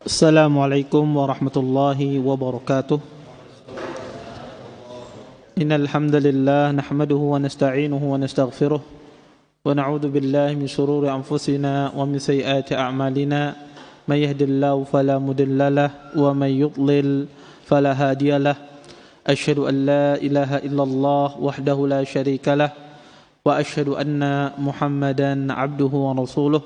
Assalamualaikum warahmatullahi wabarakatuh. Innal hamdalillah nahmaduhu wa nasta'inuhu wa nastaghfiruh wa na'udzu billahi min shururi anfusina wa min sayyiati a'malina. May yahdihillahu fala mudilla lahu wa may yudlil fala hadiya lahu. Asyhadu an la ilaha illallah wahdahu la syarika lahu wa asyhadu anna Muhammadan 'abduhu wa rasuluh.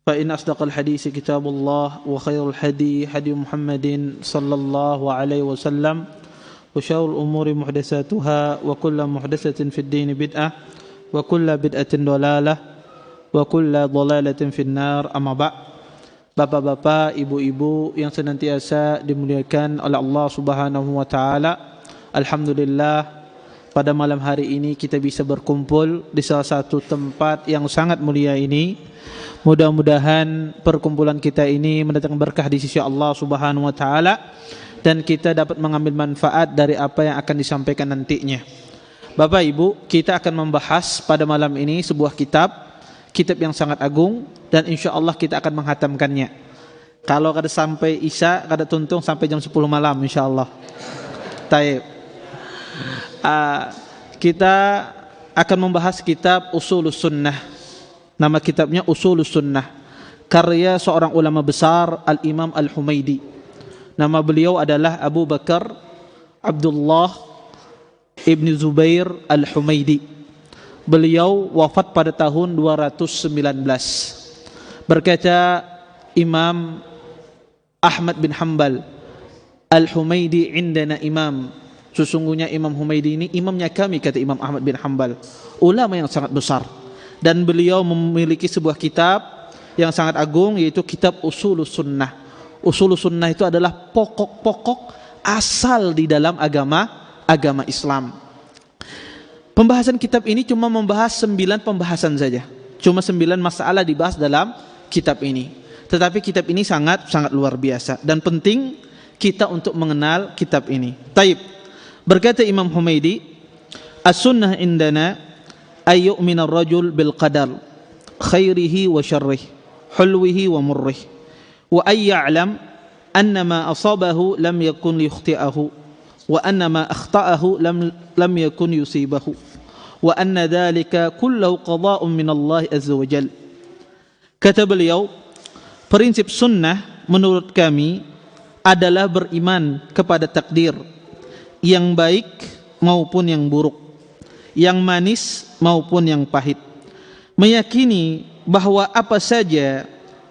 Fa in asdaqal hadits kitabullah wa khairul hadi hadi Muhammadin sallallahu alaihi wasallam wa syarrul umuri muhdatsatuha wa kullu muhdatsatin fid din bid'ah wa kullu bid'atin dhalalah wa kullu dhalalatin finnar. Amma ba'. Bapak-bapak, ibu-ibu yang senantiasa dimuliakan oleh Allah Subhanahu wa taala. Alhamdulillah, pada malam hari ini kita bisa berkumpul di salah satu tempat yang sangat mulia ini. Mudah-mudahan perkumpulan kita ini mendatangkan berkah di sisi Allah Subhanahu wa taala dan kita dapat mengambil manfaat dari apa yang akan disampaikan nantinya. Bapak Ibu, kita akan membahas pada malam ini sebuah kitab yang sangat agung dan insyaallah kita akan menghatamkannya. Kalau kada sampai Isya, kada tuntung sampai jam 10 malam insyaallah. Taib. Kita akan membahas kitab Ushulus Sunnah. Nama kitabnya Ushulus Sunnah, karya seorang ulama besar Al-Imam Al-Humaidi. Nama beliau adalah Abu Bakar Abdullah Ibn Zubair Al-Humaidi. Beliau wafat pada tahun 219. Berkata Imam Ahmad bin Hanbal, Al-Humaidi indana imam. Sesungguhnya Imam Humaidi ini imamnya kami, kata Imam Ahmad bin Hanbal, ulama yang sangat besar. Dan beliau memiliki sebuah kitab yang sangat agung, yaitu kitab Ushulus Sunnah. Ushulus Sunnah itu adalah pokok-pokok asal di dalam agama Islam. Pembahasan kitab ini cuma membahas 9 pembahasan saja. Cuma 9 masalah dibahas dalam kitab ini. Tetapi kitab ini sangat luar biasa dan penting kita untuk mengenal kitab ini. Taib. Berkata Imam Humaidi, As-sunnah indana ay yu'mina ar-rajul bil qadar khairihi wa syarrihi, hulwihi wa murrihi, wa ay ya'lam anna ma asabahu lam yakun liyukhti'ahu wa anna ma akhta'ahu lam yakun yusibahu wa anna dhalika kulluhu qada'un min Allah azza wa jalla. Kata beliau, prinsip sunnah menurut kami adalah beriman kepada takdir, yang baik maupun yang buruk, yang manis maupun yang pahit, meyakini bahwa apa saja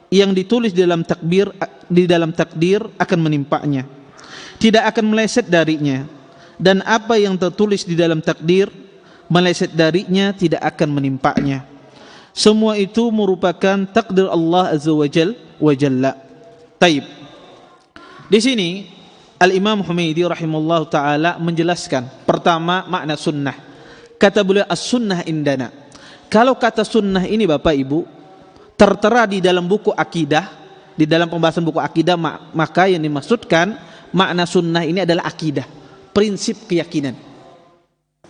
yang ditulis di dalam takdir akan menimpanya, tidak akan meleset darinya, dan apa yang tertulis di dalam takdir meleset darinya tidak akan menimpanya. Semua itu merupakan takdir Allah azza wa jalla. Taib. Di sini Al-Imam Humaidi rahimahullah ta'ala menjelaskan pertama makna sunnah. Kata beliau, as-sunnah indana. Kalau kata sunnah ini Bapak Ibu tertera di dalam buku akidah, di dalam pembahasan buku akidah, maka yang dimaksudkan makna sunnah ini adalah akidah, prinsip keyakinan.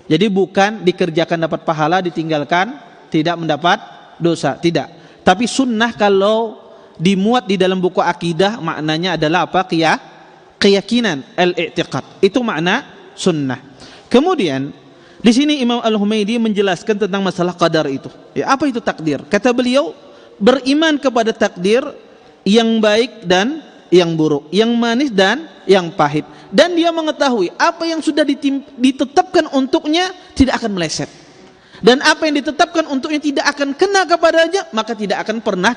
Jadi bukan dikerjakan dapat pahala, ditinggalkan tidak mendapat dosa, tidak. Tapi sunnah kalau dimuat di dalam buku akidah maknanya adalah apa? Keyakinan, al-i'tiqad. Itu makna sunnah. Kemudian di sini Imam Al-Humaidi menjelaskan tentang masalah qadar itu. Ya, apa itu takdir? Kata beliau, beriman kepada takdir yang baik dan yang buruk, yang manis dan yang pahit. Dan dia mengetahui apa yang sudah ditetapkan untuknya tidak akan meleset. Dan apa yang ditetapkan untuknya tidak akan kena kepadanya, maka tidak akan pernah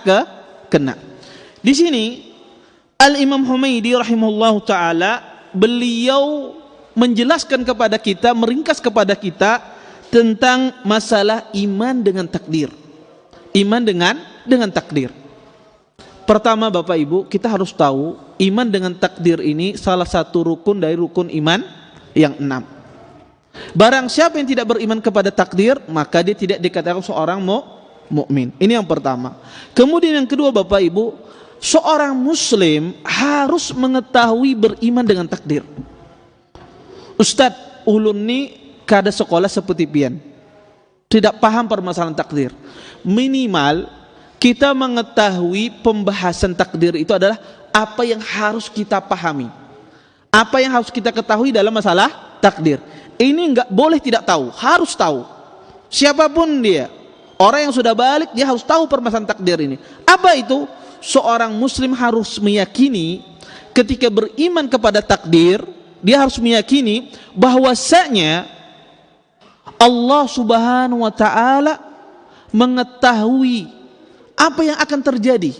kena. Di sini Al-Imam Humaidi rahimahullahu ta'ala, beliau menjelaskan kepada kita, meringkas kepada kita tentang masalah iman dengan takdir. Iman dengan takdir. Pertama Bapak Ibu, kita harus tahu iman dengan takdir ini salah satu rukun dari rukun iman yang 6. Barang siapa yang tidak beriman kepada takdir, maka dia tidak dikatakan seorang mukmin. Ini yang pertama. Kemudian yang kedua Bapak Ibu, seorang muslim harus mengetahui beriman dengan takdir. Ustadz, ulun ni kada sekolah seperti pian, tidak paham permasalahan takdir. Minimal kita mengetahui pembahasan takdir itu adalah apa yang harus kita pahami, apa yang harus kita ketahui dalam masalah takdir. Ini enggak boleh tidak tahu, harus tahu. Siapapun dia, orang yang sudah balik, dia harus tahu permasalahan takdir ini. Apa itu? Seorang muslim harus meyakini ketika beriman kepada takdir, dia harus meyakini bahwasanya Allah Subhanahu wa taala mengetahui apa yang akan terjadi.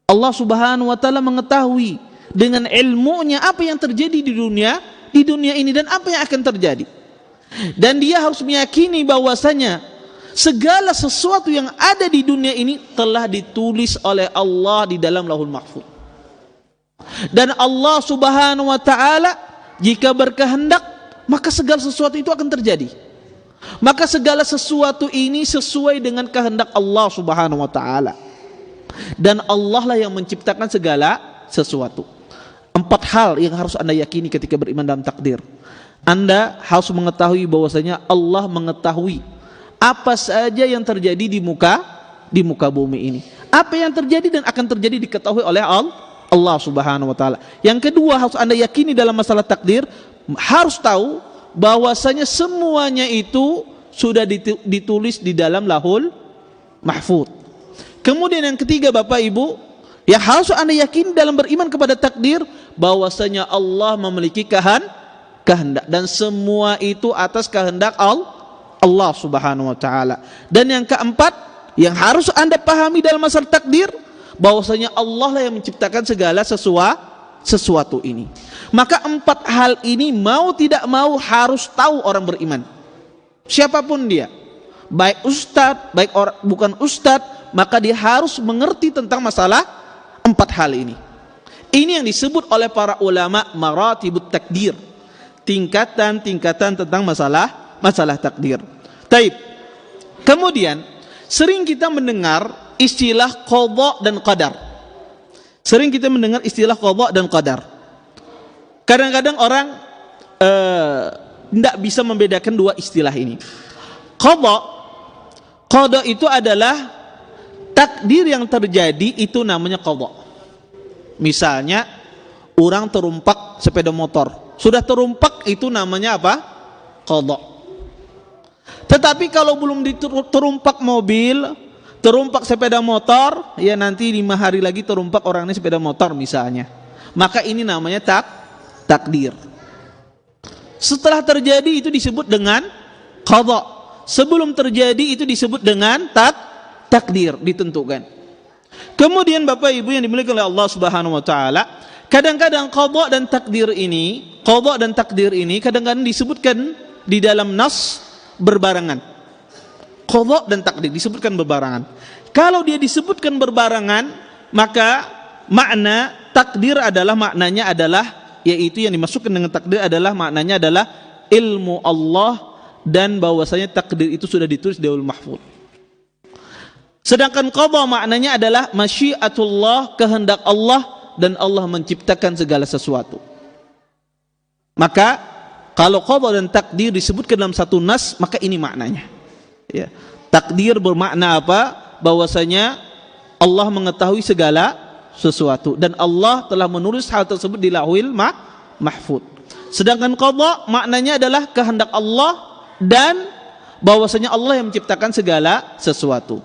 Allah Subhanahu wa taala mengetahui dengan ilmunya apa yang terjadi di dunia ini dan apa yang akan terjadi. Dan dia harus meyakini bahwasanya segala sesuatu yang ada di dunia ini telah ditulis oleh Allah di dalam Lauhul Mahfuz. Dan Allah Subhanahu wa taala jika berkehendak, maka segala sesuatu itu akan terjadi. Maka segala sesuatu ini sesuai dengan kehendak Allah Subhanahu wa taala. Dan Allah lah yang menciptakan segala sesuatu. 4 hal yang harus Anda yakini ketika beriman dalam takdir. Anda harus mengetahui bahwasanya Allah mengetahui apa saja yang terjadi di muka bumi ini. Apa yang terjadi dan akan terjadi diketahui oleh Allah Subhanahu wa taala. Yang kedua, harus Anda yakini dalam masalah takdir, harus tahu bahwasanya semuanya itu sudah ditulis di dalam Lauhul Mahfuz. Kemudian yang ketiga, Bapak Ibu, yang harus Anda yakini dalam beriman kepada takdir, bahwasanya Allah memiliki kehendak dan semua itu atas kehendak Allah Subhanahu wa taala. Dan yang keempat, yang harus Anda pahami dalam masalah takdir, bahwasanya Allah lah yang menciptakan segala sesuatu ini. Maka 4 hal ini mau tidak mau harus tahu orang beriman. Siapapun dia, baik ustadz, baik orang bukan ustadz, maka dia harus mengerti tentang masalah 4 hal ini. Ini yang disebut oleh para ulama maratibut takdir, tingkatan-tingkatan tentang masalah takdir. Taib. Kemudian sering kita mendengar istilah qadha dan qadar. Sering kita mendengar istilah qadha dan qadar. Kadang-kadang orang tidak bisa membedakan dua istilah ini. Qadha itu adalah takdir yang terjadi, itu namanya qadha. Misalnya orang terumpak sepeda motor, sudah terumpak, itu namanya apa? Qadha. Tetapi kalau belum terumpak mobil, terumpak sepeda motor, ya nanti 5 hari lagi terumpak orangnya sepeda motor misalnya, maka ini namanya takdir. Setelah terjadi itu disebut dengan qadha. Sebelum terjadi itu disebut dengan takdir, ditentukan. Kemudian Bapak Ibu yang dimiliki oleh Allah Subhanahu wa taala, kadang-kadang qadha dan takdir ini kadang-kadang disebutkan di dalam nas berbarengan. Qadha dan takdir disebutkan berbarengan. Kalau dia disebutkan berbarengan, maka makna takdir adalah maknanya adalah, yaitu yang dimasukkan dengan takdir adalah maknanya adalah ilmu Allah, dan bahwasanya takdir itu sudah ditulis di Lauhul Mahfuz. Sedangkan qadha maknanya adalah masyiatullah, kehendak Allah, dan Allah menciptakan segala sesuatu. Maka kalau qadha dan takdir disebutkan dalam satu nas, maka ini maknanya. Ya. Takdir bermakna apa? Bahwasanya Allah mengetahui segala sesuatu dan Allah telah menulis hal tersebut di Lauhul Mahfuz. Sedangkan qadha maknanya adalah kehendak Allah dan bahwasanya Allah yang menciptakan segala sesuatu.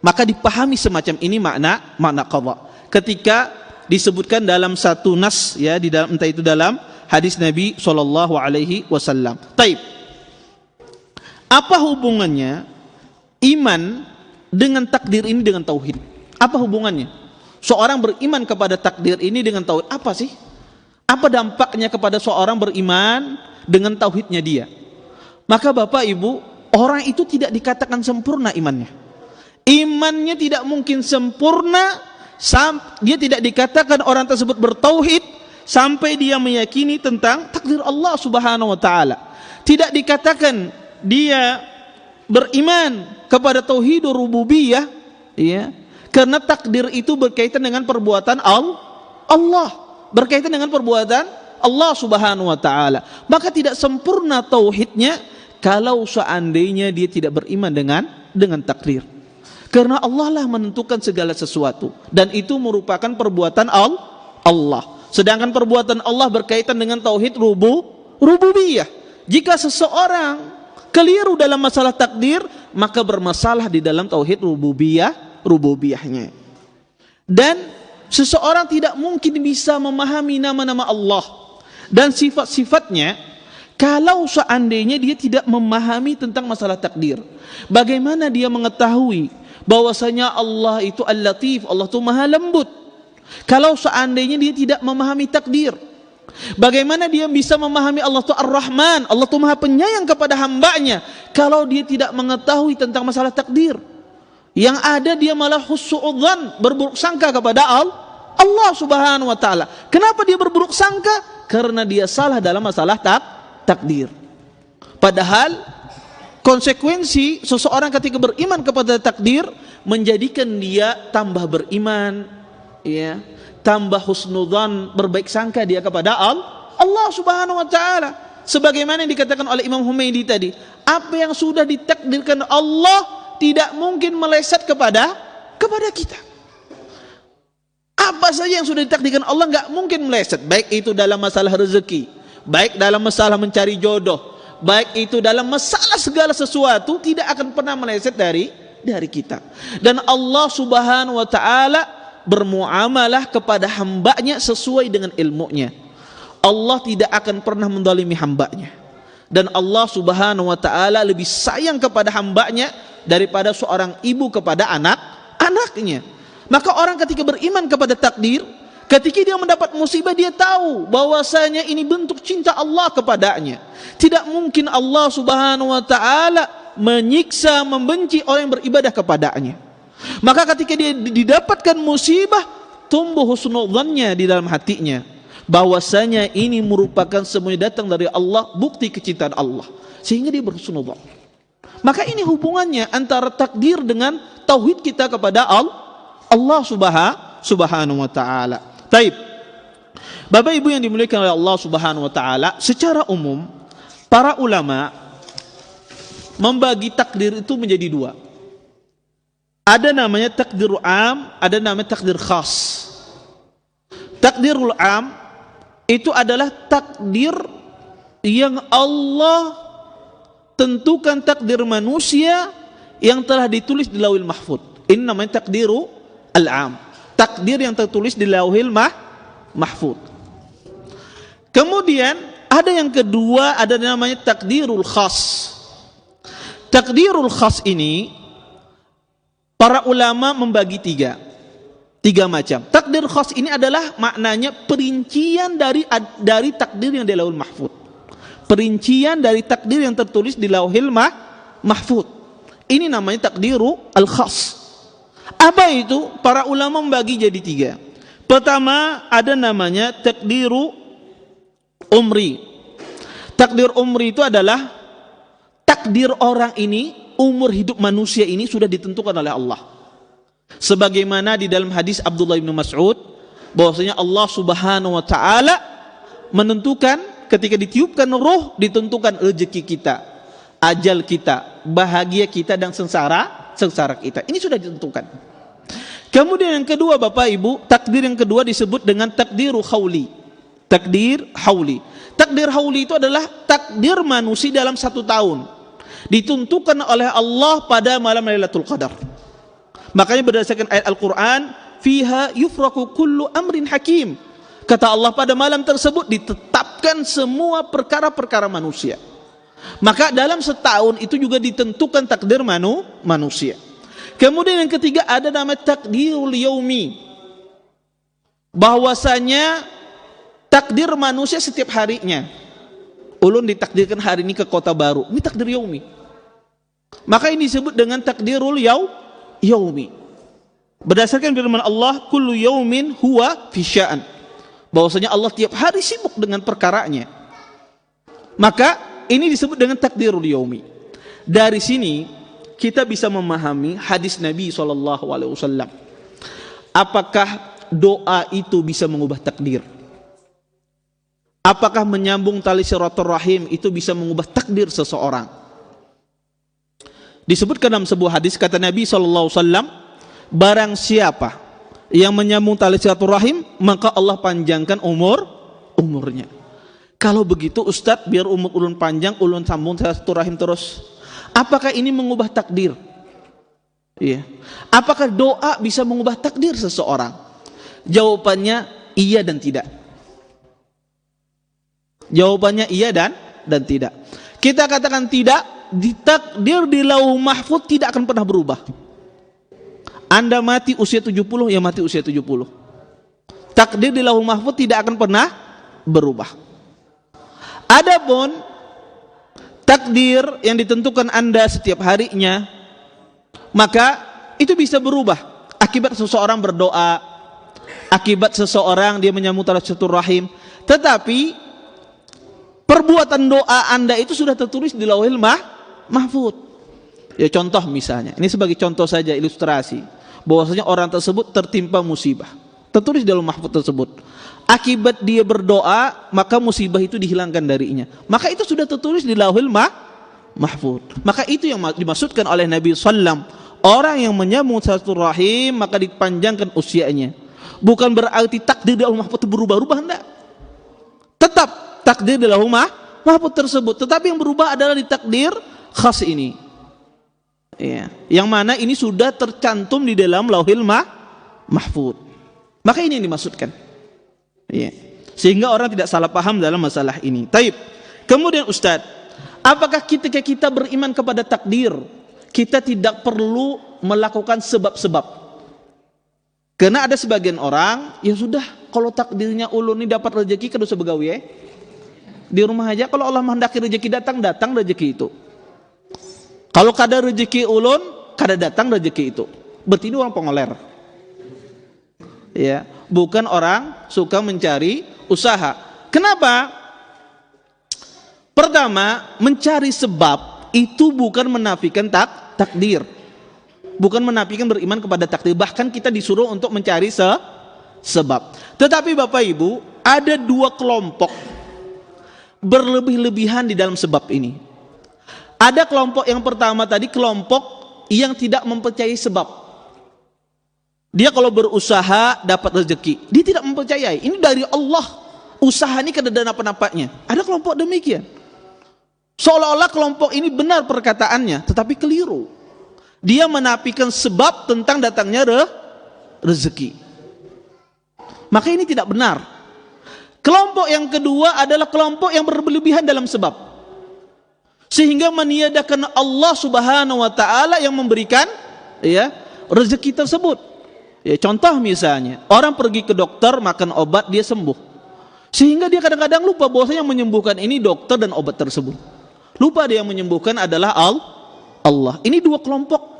Maka dipahami semacam ini makna qadha. Ketika disebutkan dalam satu nas, ya, di dalam, entah itu dalam hadis Nabi sallallahu alaihi wasallam. Taib. Apa hubungannya iman dengan takdir ini dengan tauhid? Apa hubungannya? Seorang beriman kepada takdir ini dengan tauhid, apa sih? Apa dampaknya kepada seorang beriman dengan tauhidnya dia? Maka Bapak Ibu, orang itu tidak dikatakan sempurna imannya. Imannya tidak mungkin sempurna, dia tidak dikatakan orang tersebut bertauhid sampai dia meyakini tentang takdir Allah Subhanahu wa taala. Tidak dikatakan dia beriman kepada tauhidur rububiyah, ya, karena takdir itu berkaitan dengan perbuatan Allah, berkaitan dengan perbuatan Allah Subhanahu wa taala. Maka tidak sempurna tauhidnya kalau seandainya dia tidak beriman dengan takdir. Karena Allah lah menentukan segala sesuatu, dan itu merupakan perbuatan Allah. Sedangkan perbuatan Allah berkaitan dengan tauhid rububiyah. Jika seseorang keliru dalam masalah takdir, maka bermasalah di dalam tauhid rububiyahnya. Dan seseorang tidak mungkin bisa memahami nama-nama Allah dan sifat-sifatnya kalau seandainya dia tidak memahami tentang masalah takdir. Bagaimana dia mengetahui bahwasanya Allah itu Al-Latif, Allah itu Maha Lembut, kalau seandainya dia tidak memahami takdir? Bagaimana dia bisa memahami Allah itu Ar-Rahman, Allah itu Maha Penyayang kepada hambanya, kalau dia tidak mengetahui tentang masalah takdir? Yang ada dia malah hussu'udzan, berburuk sangka kepada Allah Subhanahu wa taala. Kenapa dia berburuk sangka? Karena dia salah dalam masalah takdir. Padahal konsekuensi seseorang ketika beriman kepada takdir menjadikan dia tambah beriman, ya, tambah husnudzan, berbaik sangka dia kepada Allah Subhanahu wa taala. Sebagaimana yang dikatakan oleh Imam Humaydi tadi, apa yang sudah ditakdirkan Allah tidak mungkin meleset kepada kita. Apa saja yang sudah ditakdirkan Allah nggak mungkin meleset, baik itu dalam masalah rezeki, baik dalam masalah mencari jodoh, baik itu dalam masalah segala sesuatu, tidak akan pernah meleset dari kita. Dan Allah Subhanahu wa taala bermuamalah kepada hambanya sesuai dengan ilmunya. Allah tidak akan pernah menzalimi hambanya. Dan Allah Subhanahu wa taala lebih sayang kepada hambanya daripada seorang ibu kepada anaknya. Maka orang ketika beriman kepada takdir, ketika dia mendapat musibah, dia tahu bahwasanya ini bentuk cinta Allah kepadanya. Tidak mungkin Allah Subhanahu wa taala menyiksa, membenci orang yang beribadah kepadanya. Maka ketika dia didapatkan musibah, tumbuh husnudzannya di dalam hatinya, bahwasanya ini merupakan semuanya datang dari Allah, bukti kecintaan Allah, sehingga dia berhusnudzan. Maka ini hubungannya antara takdir dengan tauhid kita kepada Allah Subhanahu wa taala. Baik. Bapak Ibu yang dimuliakan oleh Allah Subhanahu wa taala, secara umum para ulama membagi takdir itu menjadi dua. Ada namanya takdirul am, ada namanya takdir khas. Takdirul am itu adalah takdir yang Allah tentukan, takdir manusia yang telah ditulis di Lauhil Mahfuz. Ini namanya takdiru al-am, takdir yang tertulis di Lauhil Mahfuz. Kemudian ada yang kedua, ada namanya takdirul khas. Takdirul khas ini para ulama membagi tiga macam. Takdir khas ini adalah maknanya perincian dari takdir yang di Lauhil Mahfuz. Perincian dari takdir yang tertulis di Lauhil Mahfuz. Ini namanya takdiru al-khas. Apa itu? Para ulama membagi jadi tiga. Pertama ada namanya takdiru umri. Takdir umri itu adalah takdir orang ini, umur hidup manusia ini sudah ditentukan oleh Allah. Sebagaimana di dalam hadis Abdullah bin Mas'ud, bahwasanya Allah Subhanahu wa taala menentukan ketika ditiupkan ruh, ditentukan rezeki kita, ajal kita, bahagia kita, dan sengsara kita. Ini sudah ditentukan. Kemudian yang kedua Bapak Ibu, takdir yang kedua disebut dengan takdiru hauli. Takdir hauli. Takdir hauli itu adalah takdir manusia dalam 1 tahun, ditentukan oleh Allah pada malam Lailatul Qadar. Makanya berdasarkan ayat Al-Quran, fiha yufraku kullu amrin hakim. Kata Allah, pada malam tersebut ditetapkan semua perkara-perkara manusia. Maka dalam setahun itu juga ditentukan takdir manusia. Kemudian yang ketiga ada nama takdirul yaumi, bahwasanya takdir manusia setiap harinya. Ulun ditakdirkan hari ini ke kota baru, ini takdir yaumi. Maka ini disebut dengan takdirul yaumi. Berdasarkan firman Allah, kullu yaumin huwa fi sya'an, bahwasanya Allah tiap hari sibuk dengan perkaranya. Maka ini disebut dengan takdirul yaumi. Dari sini kita bisa memahami hadis Nabi SAW. Apakah doa itu bisa mengubah takdir? Apakah menyambung tali silaturahim itu bisa mengubah takdir seseorang? Disebutkan dalam sebuah hadis, kata Nabi SAW, barang siapa yang menyambung tali silaturahim, maka Allah panjangkan umurnya. Kalau begitu Ustadz, biar umur ulun panjang, ulun sambung silaturahim terus. Apakah ini mengubah takdir? Iya. Apakah doa bisa mengubah takdir seseorang? Jawabannya iya dan tidak. Jawabannya iya dan tidak. Kita katakan tidak, di takdir di Lauh Mahfuz tidak akan pernah berubah. Anda mati usia 70, ya mati usia 70. Takdir di Lauh Mahfuz tidak akan pernah berubah. Adapun takdir yang ditentukan Anda setiap harinya, maka itu bisa berubah akibat seseorang berdoa, akibat seseorang dia menyambung tali silaturahim. Tetapi perbuatan doa Anda itu sudah tertulis di Lauhul Mahfuz. Ya contoh misalnya, ini sebagai contoh saja ilustrasi, bahwasanya orang tersebut tertimpa musibah, tertulis di Lauhul Mahfuz tersebut. Akibat dia berdoa, maka musibah itu dihilangkan darinya. Maka itu sudah tertulis di Lauhul Mahfuz. Maka itu yang dimaksudkan oleh Nabi SAW. Orang yang menyambung silaturahim maka dipanjangkan usianya. Bukan berarti takdir di Lauhul Mahfuz itu berubah-ubah, enggak. Tetap takdir di Lauhul Mahfuz tersebut, tetapi yang berubah adalah di takdir khas ini. Ya, yang mana ini sudah tercantum di dalam Lauhul Mahfuz. Maka ini yang dimaksudkan. Ya. Sehingga orang tidak salah paham dalam masalah ini. Taib. Kemudian Ustaz, apakah ketika kita beriman kepada takdir, kita tidak perlu melakukan sebab-sebab? Karena ada sebagian orang, ya sudah, kalau takdirnya ulun ini dapat rezeki kada usah begawe ya. Di rumah aja, kalau Allah menghendaki rezeki datang rezeki itu. Kalau kada rezeki ulun, kada datang rezeki itu. Berarti ini orang pengoler. Ya, bukan orang suka mencari usaha. Kenapa? Pertama, mencari sebab itu bukan menafikan takdir. Bukan menafikan beriman kepada takdir. Bahkan kita disuruh untuk mencari sebab. Tetapi Bapak Ibu, ada dua kelompok berlebih-lebihan di dalam sebab ini. Ada kelompok yang pertama tadi, kelompok yang tidak mempercayai sebab. Dia kalau berusaha dapat rezeki, dia tidak mempercayai ini dari Allah. Usaha ini kada ada apa-apanya. Ada kelompok demikian. Seolah-olah kelompok ini benar perkataannya, tetapi keliru. Dia menafikan sebab tentang datangnya rezeki. Maka ini tidak benar. Kelompok yang kedua adalah kelompok yang berlebihan dalam sebab, sehingga meniadakan Allah Subhanahu wa taala yang memberikan ya rezeki tersebut. Ya, contoh misalnya, orang pergi ke dokter makan obat dia sembuh. Sehingga dia kadang-kadang lupa bahwasanya yang menyembuhkan ini dokter dan obat tersebut. Lupa dia yang menyembuhkan adalah Allah. Ini dua kelompok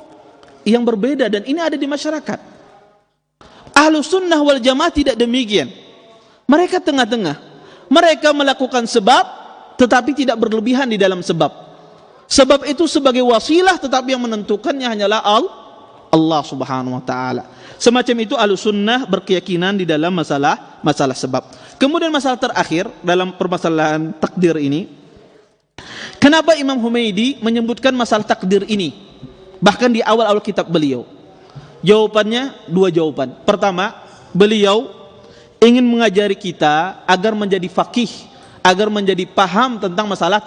yang berbeda dan ini ada di masyarakat. Ahlus sunnah wal jamaah tidak demikian. Mereka tengah-tengah. Mereka melakukan sebab tetapi tidak berlebihan di dalam sebab. Sebab itu sebagai wasilah, tetapi yang menentukannya hanyalah Allah Subhanahu wa taala. Semacam itu Ahlus sunnah berkeyakinan di dalam masalah sebab. Kemudian masalah terakhir dalam permasalahan takdir ini, kenapa Imam Humaidi menyebutkan masalah takdir ini bahkan di awal-awal kitab beliau? Jawabannya dua jawaban. Pertama, beliau ingin mengajari kita agar menjadi faqih, agar menjadi paham tentang masalah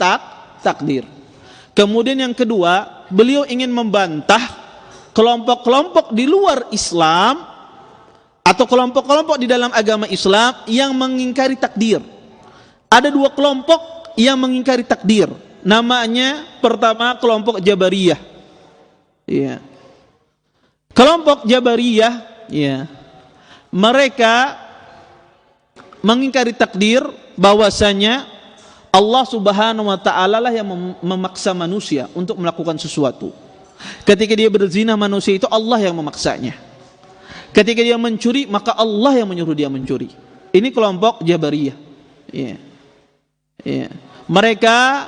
takdir. Kemudian yang kedua, beliau ingin membantah kelompok-kelompok di luar Islam atau kelompok-kelompok di dalam agama Islam yang mengingkari takdir. Ada dua kelompok yang mengingkari takdir. Namanya pertama kelompok Jabariyah. Ya. Kelompok Jabariyah, ya. Mereka mengingkari takdir, bahwasanya Allah Subhanahu wa taala lah yang memaksa manusia untuk melakukan sesuatu. Ketika dia berzina, manusia itu Allah yang memaksanya. Ketika dia mencuri, maka Allah yang menyuruh dia mencuri. Ini kelompok Jabariyah. Ya. Ya. Mereka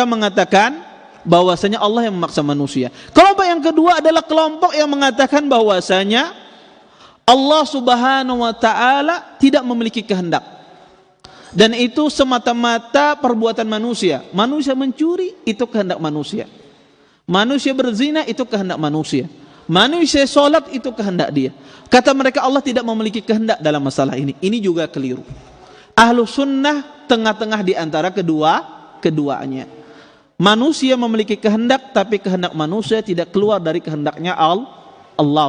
mengatakan bahwasanya Allah yang memaksa manusia. Kelompok yang kedua adalah kelompok yang mengatakan bahwasanya Allah Subhanahu wa taala tidak memiliki kehendak. Dan itu semata-mata perbuatan manusia. Manusia mencuri, itu kehendak manusia. Manusia berzina, itu kehendak manusia. Manusia sholat, itu kehendak dia. Kata mereka, Allah tidak memiliki kehendak dalam masalah ini. Ini juga keliru. Ahlu sunnah tengah-tengah di antara keduanya. Manusia memiliki kehendak, tapi kehendak manusia tidak keluar dari kehendaknya Allah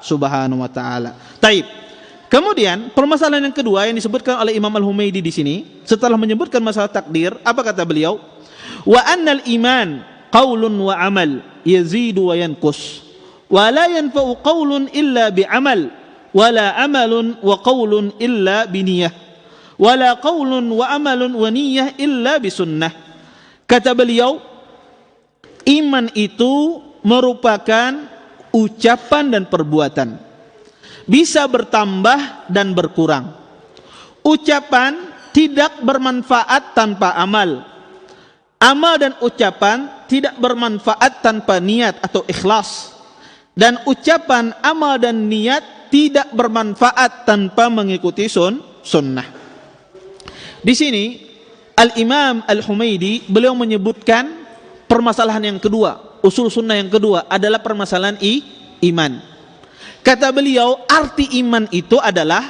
subhanahu wa ta'ala. Taib. Kemudian permasalahan yang kedua yang disebutkan oleh Imam Al-Humaydi di sini, setelah menyebutkan masalah takdir, apa kata beliau? Wa annal iman qaulun wa amal yazidu wa yanqus, wa la yanfa'u qaulun illa bi'amal, wa la amalun wa qaulun illa biniyah, wa la qaulun wa amalun wa niyyah illa bisunnah. Kata beliau, iman itu merupakan ucapan dan perbuatan, bisa bertambah dan berkurang. Ucapan tidak bermanfaat tanpa amal. Amal dan ucapan tidak bermanfaat tanpa niat atau ikhlas. Dan ucapan, amal dan niat tidak bermanfaat tanpa mengikuti sunnah. Di sini Al-Imam Al-Humaydi beliau menyebutkan permasalahan yang kedua, usul sunnah yang kedua adalah permasalahan iman. Kata beliau, arti iman itu adalah,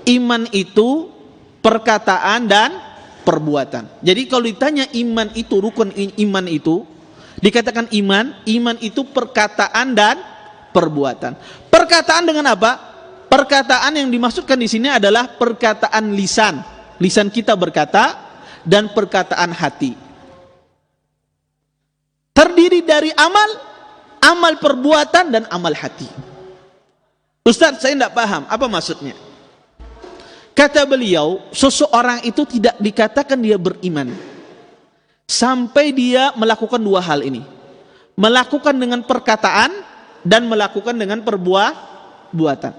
iman itu perkataan dan perbuatan. Jadi kalau ditanya iman itu, rukun iman itu, dikatakan iman itu perkataan dan perbuatan. Perkataan dengan apa? Perkataan yang dimaksudkan di sini adalah perkataan lisan. Lisan kita berkata, dan perkataan hati. Terdiri dari amal perbuatan dan amal hati. Ustaz, saya tidak paham, apa maksudnya? Kata beliau, seseorang itu tidak dikatakan dia beriman sampai dia melakukan dua hal ini. Melakukan dengan perkataan dan melakukan dengan perbuatan.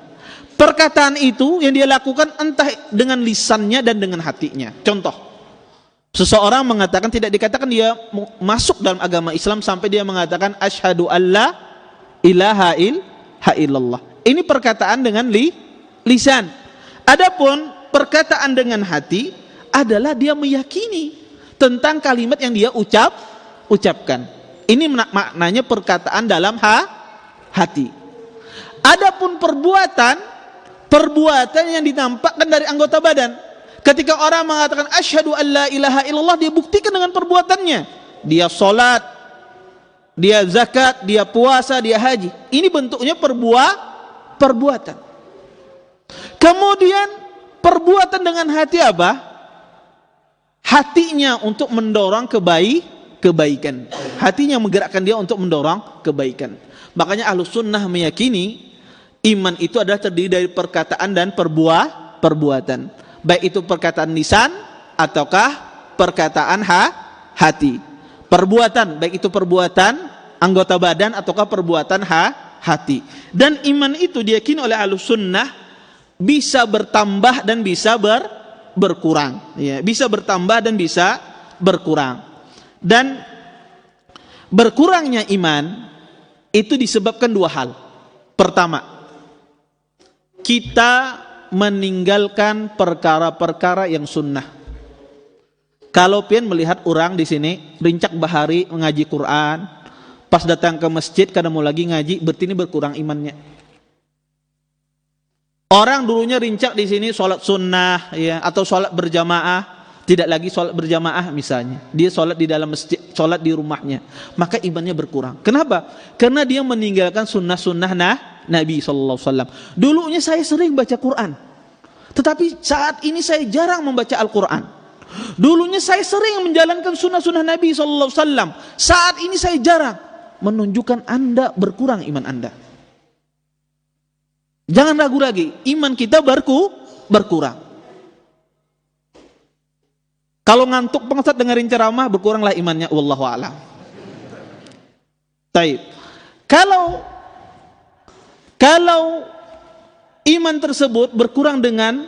Perkataan itu yang dia lakukan entah dengan lisannya dan dengan hatinya. Contoh, seseorang mengatakan, tidak dikatakan dia masuk dalam agama Islam sampai dia mengatakan asyhadu alla ilaha illallah. Ini perkataan dengan lisan. Adapun perkataan dengan hati adalah dia meyakini tentang kalimat yang dia ucapkan. Ini maknanya perkataan dalam hati. Adapun perbuatan yang ditampakkan dari anggota badan. Ketika orang mengatakan asyhadu alla ilaha illallah, dia buktikan dengan perbuatannya. Dia sholat, dia zakat, dia puasa, dia haji. Ini bentuknya perbuatan. Kemudian perbuatan dengan hati apa? Hatinya untuk mendorong kebaikan. Hatinya menggerakkan dia untuk mendorong kebaikan. Makanya Ahlus Sunnah meyakini iman itu adalah terdiri dari perkataan dan perbuatan. Baik itu perkataan lisan ataukah perkataan hati. Perbuatan, baik itu perbuatan anggota badan ataukah perbuatan hati. Dan iman itu diyakini oleh Ahlus Sunnah bisa bertambah dan bisa berkurang, ya, bisa bertambah dan bisa berkurang. Dan berkurangnya iman itu disebabkan dua hal. Pertama, kita meninggalkan perkara-perkara yang sunnah. Kalau pian melihat orang di sini rincak bahari mengaji Quran, pas datang ke masjid karena mau lagi ngaji, berarti ini berkurang imannya. Orang dulunya rincak di sini sholat sunnah, ya, atau sholat berjamaah, tidak lagi sholat berjamaah misalnya. Dia sholat di dalam masjid, sholat di rumahnya, maka imannya berkurang. Kenapa? Karena dia meninggalkan sunnah-sunnah Nabi SAW. Dulunya saya sering baca Quran, tetapi saat ini saya jarang membaca Al-Quran. Dulunya saya sering menjalankan sunnah-sunnah Nabi SAW, saat ini saya jarang. Menunjukkan Anda berkurang iman Anda. Jangan ragu lagi, iman kita berkurang. Kalau ngantuk bangsat dengerin ceramah, berkuranglah imannya, wallahu a'lam. Taib. Kalau iman tersebut berkurang dengan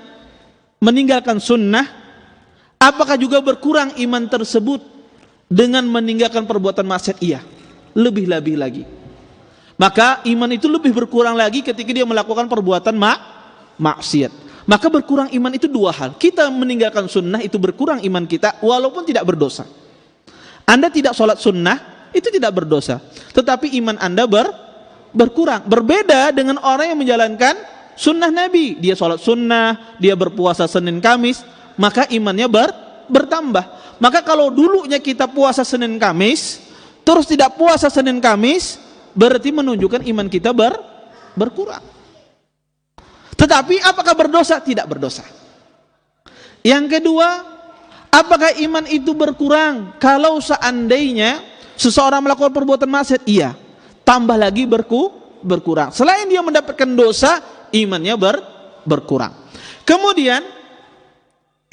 meninggalkan sunnah, apakah juga berkurang iman tersebut dengan meninggalkan perbuatan maksiat? Iya, lebih-lebih lagi. Maka iman itu lebih berkurang lagi ketika dia melakukan perbuatan maksiat. Maka berkurang iman itu dua hal. Kita meninggalkan sunnah itu berkurang iman kita walaupun tidak berdosa. Anda tidak sholat sunnah itu tidak berdosa, tetapi iman Anda berkurang. Berbeda dengan orang yang menjalankan sunnah Nabi. Dia sholat sunnah, dia berpuasa Senin Kamis, maka imannya bertambah. Maka kalau dulunya kita puasa Senin Kamis, terus tidak puasa Senin Kamis, berarti menunjukkan iman kita berkurang. Tetapi apakah berdosa? Tidak berdosa. Yang kedua, apakah iman itu berkurang kalau seandainya seseorang melakukan perbuatan maksiat? Iya, tambah lagi berkurang. Selain dia mendapatkan dosa, imannya berkurang. Kemudian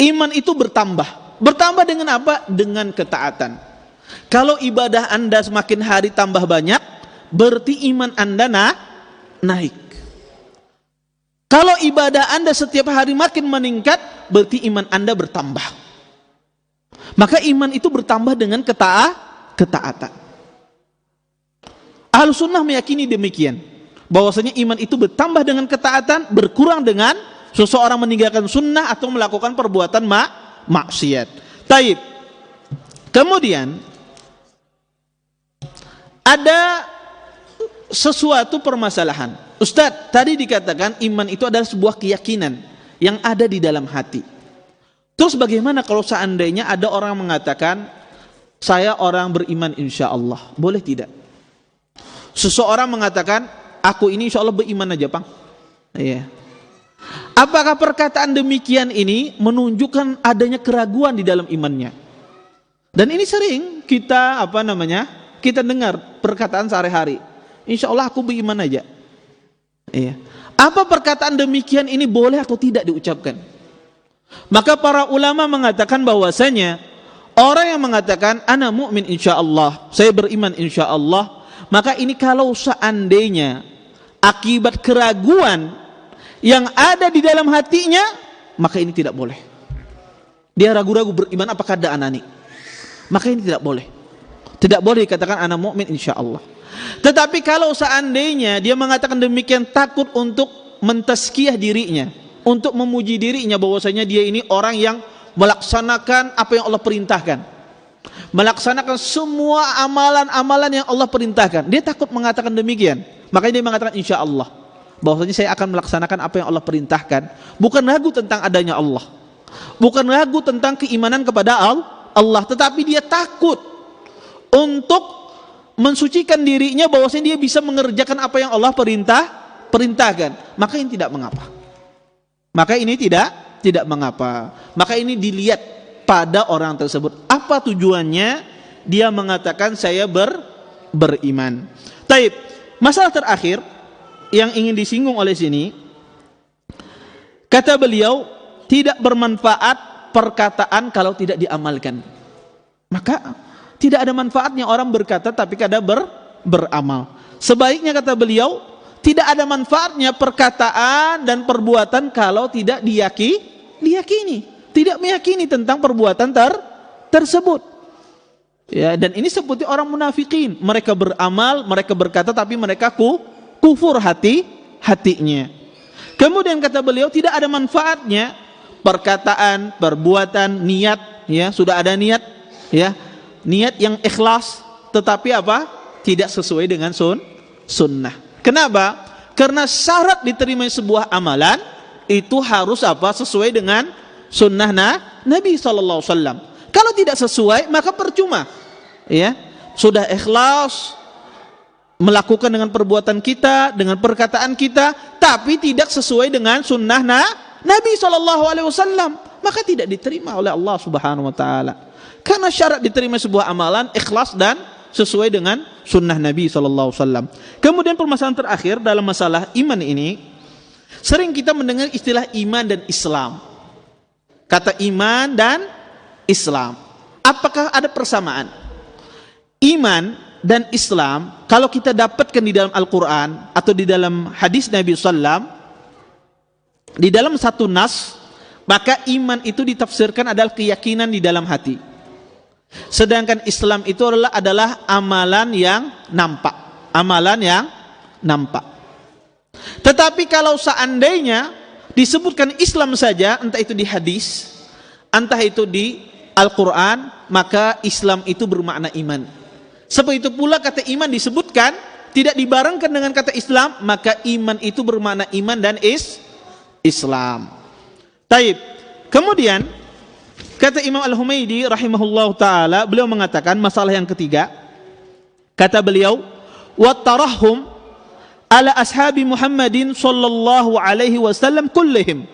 iman itu bertambah. Bertambah dengan apa? Dengan ketaatan. Kalau ibadah Anda semakin hari tambah banyak, berarti iman Anda naik. Kalau ibadah Anda setiap hari makin meningkat, berarti iman Anda bertambah. Maka iman itu bertambah dengan ketaatan. Ahlus sunnah meyakini demikian, bahwasanya iman itu bertambah dengan ketaatan, berkurang dengan seseorang meninggalkan sunnah atau melakukan perbuatan maksiat. Taib. Kemudian ada sesuatu permasalahan. Ustadz, tadi dikatakan iman itu adalah sebuah keyakinan yang ada di dalam hati. Terus bagaimana kalau seandainya ada orang mengatakan, saya orang beriman insya Allah, boleh tidak? Seseorang mengatakan, aku ini insya Allah beriman aja, Bang. Iya. Apakah perkataan demikian ini menunjukkan adanya keraguan di dalam imannya? Dan ini sering kita kita dengar perkataan sehari-hari. Insya Allah aku beriman aja. Iya. Apa perkataan demikian ini boleh atau tidak diucapkan? Maka para ulama mengatakan bahwasanya orang yang mengatakan ana mu'min insyaallah, saya beriman insyaallah, maka ini kalau seandainya akibat keraguan yang ada di dalam hatinya, maka ini tidak boleh. Dia ragu-ragu beriman apakah ada anani, maka ini tidak boleh. Tidak boleh dikatakan ana mu'min insyaallah. Tetapi kalau seandainya dia mengatakan demikian takut untuk mentazkiyah dirinya, untuk memuji dirinya bahwasanya dia ini orang yang melaksanakan apa yang Allah perintahkan, melaksanakan semua amalan-amalan yang Allah perintahkan, dia takut mengatakan demikian, makanya dia mengatakan insya Allah, bahwasanya saya akan melaksanakan apa yang Allah perintahkan. Bukan ragu tentang adanya Allah, bukan ragu tentang keimanan kepada Allah, tetapi dia takut untuk mensucikan dirinya bahwasanya dia bisa mengerjakan apa yang Allah perintahkan. Maka ini tidak mengapa. Maka ini tidak mengapa. Maka ini dilihat pada orang tersebut. Apa tujuannya dia mengatakan saya beriman. Taib. Masalah terakhir yang ingin disinggung oleh sini, kata beliau, tidak bermanfaat perkataan kalau tidak diamalkan. Maka tidak ada manfaatnya orang berkata tapi kada beramal. Sebaiknya kata beliau, tidak ada manfaatnya perkataan dan perbuatan kalau tidak diyakini, tidak meyakini tentang perbuatan tersebut. Ya, dan ini seperti orang munafikin, mereka beramal, mereka berkata tapi mereka kufur hatinya. Kemudian kata beliau, tidak ada manfaatnya perkataan, perbuatan, niat, ya, sudah ada niat, ya. Niat yang ikhlas tetapi apa? Tidak sesuai dengan sunnah. Kenapa? Karena syarat diterima sebuah amalan itu harus apa? Sesuai dengan sunnah Nabi SAW. Kalau tidak sesuai maka percuma. Ya, sudah ikhlas melakukan dengan perbuatan kita, dengan perkataan kita, tapi tidak sesuai dengan sunnah Nabi SAW, maka tidak diterima oleh Allah Subhanahu Wa Taala. Karena syarat diterima sebuah amalan ikhlas dan sesuai dengan sunnah Nabi SAW. Kemudian permasalahan terakhir dalam masalah iman ini, sering kita mendengar istilah iman dan Islam. Kata iman dan Islam, apakah ada persamaan? Iman dan Islam kalau kita dapatkan di dalam Al-Quran atau di dalam hadis Nabi SAW, di dalam satu nas, maka iman itu ditafsirkan adalah keyakinan di dalam hati. Sedangkan Islam itu adalah amalan yang nampak. Amalan yang nampak. Tetapi kalau seandainya disebutkan Islam saja, entah itu di hadis, entah itu di Al-Quran, maka Islam itu bermakna iman. Seperti itu pula kata iman disebutkan, tidak dibarengkan dengan kata Islam, maka iman itu bermakna iman dan Islam. Taib. Kemudian kata Imam Al-Humaydi rahimahullah ta'ala, beliau mengatakan masalah yang ketiga, kata beliau, وَالتَّرَحُمْ على أصحاب محمد صلى الله عليه وسلم كلهم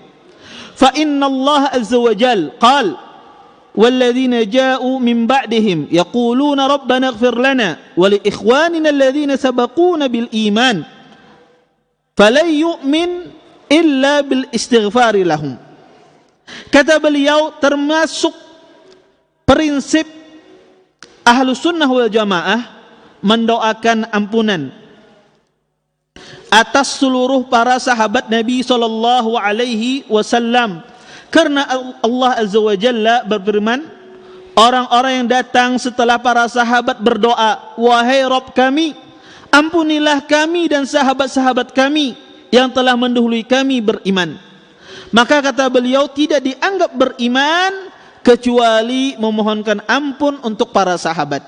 فإن الله عز وجل قال والذين جاءوا من بعدهم يقولون ربنا اغفر لنا ولإخواننا الذين سبقونا بالإيمان فلن يؤمن إلا بالاستغفار لهم. Kata beliau, termasuk prinsip Ahlus Sunnah wal Jamaah mendoakan ampunan atas seluruh para sahabat Nabi sallallahu alaihi wasallam, karena Allah azza wa jalla berfirman, orang-orang yang datang setelah para sahabat berdoa, wahai Rabb kami, ampunilah kami dan sahabat-sahabat kami yang telah mendahului kami beriman. Maka kata beliau, tidak dianggap beriman kecuali memohonkan ampun untuk para sahabat.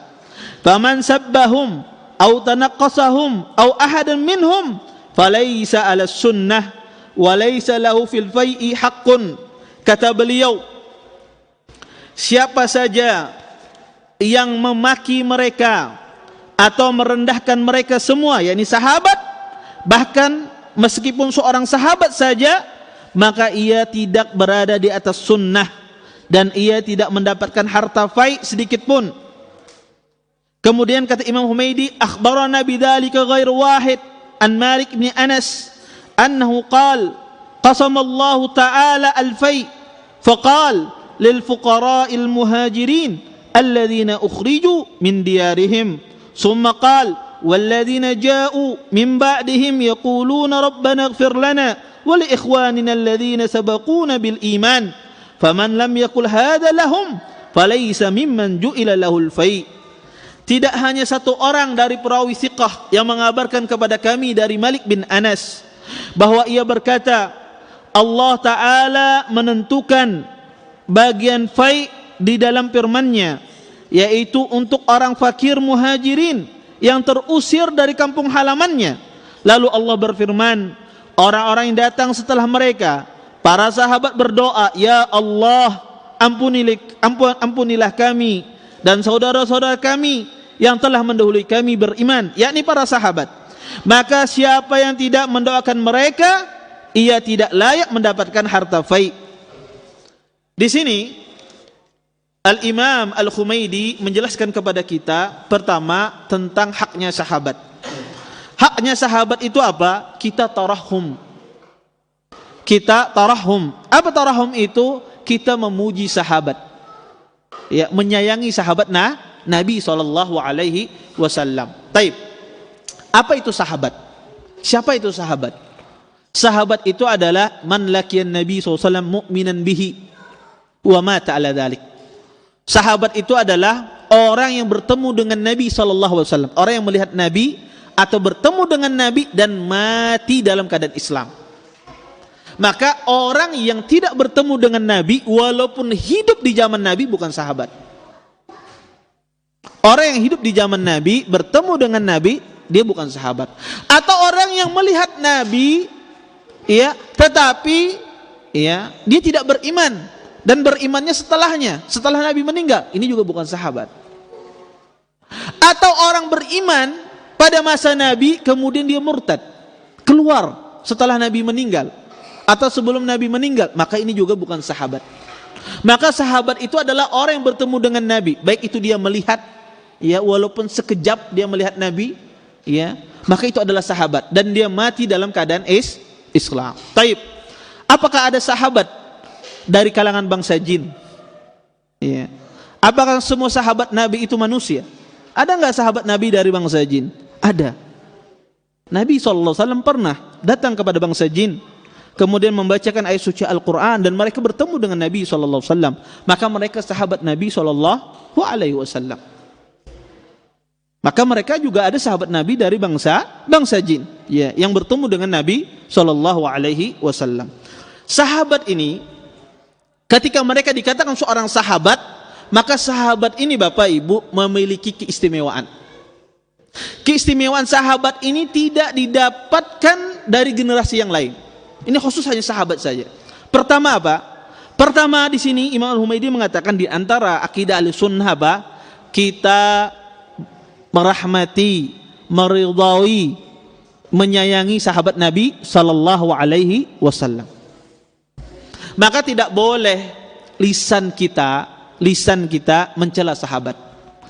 Faman sabbahum au tanaqqasahum au ahadan minhum falaysa 'ala sunnah wa laysa lahu fil fai'i haqqun. Kata beliau, siapa saja yang memaki mereka atau merendahkan mereka semua, yakni sahabat, bahkan meskipun seorang sahabat saja, maka ia tidak berada di atas sunnah dan ia tidak mendapatkan harta fai' sedikit pun. Kemudian kata Imam Humaydi, akhbarana bidzalika ghairu wahid an Malik bin Anas annahu qala qasama Allah ta'ala al-fai' faqala lil fuqara'il muhajirin alladhina ukhriju min diyarihim thumma qala walladhina ja'u min ba'dihim yaquluna rabbana ighfir lana wa li ikhwanina alladhina sabaquna bil iman faman lam yaqul hadha lahum falaysa mimman ju'ila lahul fai'. Tidak hanya satu orang dari perawi thiqah yang mengabarkan kepada kami dari Malik bin Anas bahwa ia berkata, Allah Ta'ala menentukan bagian fai' di dalam firman-Nya, yaitu untuk orang fakir muhajirin yang terusir dari kampung halamannya. Lalu Allah berfirman, orang-orang yang datang setelah mereka, para sahabat berdoa, ya Allah, ampunilah kami dan saudara-saudara kami yang telah mendahului kami beriman, yakni para sahabat. Maka siapa yang tidak mendoakan mereka, ia tidak layak mendapatkan harta fai'. Di sini Al-Imam Al-Humaydi menjelaskan kepada kita pertama tentang haknya sahabat. Haknya sahabat itu apa? Kita tarahum. Apa tarahum itu? Kita memuji sahabat, ya, menyayangi sahabat Nabi SAW. Taib. Apa itu sahabat? Siapa itu sahabat? Sahabat itu adalah man laqiyan Nabi SAW mu'minan bihi wa mata ala dhalik. Sahabat itu adalah orang yang bertemu dengan Nabi SAW, orang yang melihat Nabi atau bertemu dengan Nabi dan mati dalam keadaan Islam. Maka orang yang tidak bertemu dengan Nabi walaupun hidup di zaman Nabi bukan sahabat. Orang yang hidup di zaman Nabi bertemu dengan Nabi, dia bukan sahabat. Atau orang yang melihat Nabi, ya, tetapi ya, dia tidak beriman dan berimannya setelah Nabi meninggal, ini juga bukan sahabat. Atau orang beriman pada masa Nabi kemudian dia murtad, keluar setelah Nabi meninggal atau sebelum Nabi meninggal, maka ini juga bukan sahabat. Maka sahabat itu adalah orang yang bertemu dengan Nabi, baik itu dia melihat, ya, walaupun sekejap dia melihat Nabi, ya, maka itu adalah sahabat dan dia mati dalam keadaan Islam. Taib. Apakah ada sahabat dari kalangan bangsa jin? Ya. Apakah semua sahabat Nabi itu manusia? Ada enggak sahabat Nabi dari bangsa jin? Ada. Nabi SAW pernah datang kepada bangsa jin, kemudian membacakan ayat suci Al-Quran dan mereka bertemu dengan Nabi SAW. Maka mereka sahabat Nabi SAW. Maka mereka juga ada sahabat Nabi dari bangsa jin, ya, yang bertemu dengan Nabi SAW. Sahabat ini, ketika mereka dikatakan seorang sahabat, maka sahabat ini Bapak Ibu memiliki keistimewaan. Keistimewaan sahabat ini tidak didapatkan dari generasi yang lain. Ini khusus hanya sahabat saja. Pertama apa? Pertama di sini Imam Al-Humaydi mengatakan di antara akidah Ahlussunnah apa? Kita merahmati, meridai, menyayangi sahabat Nabi sallallahu alaihi wasallam. Maka tidak boleh lisan kita mencela sahabat,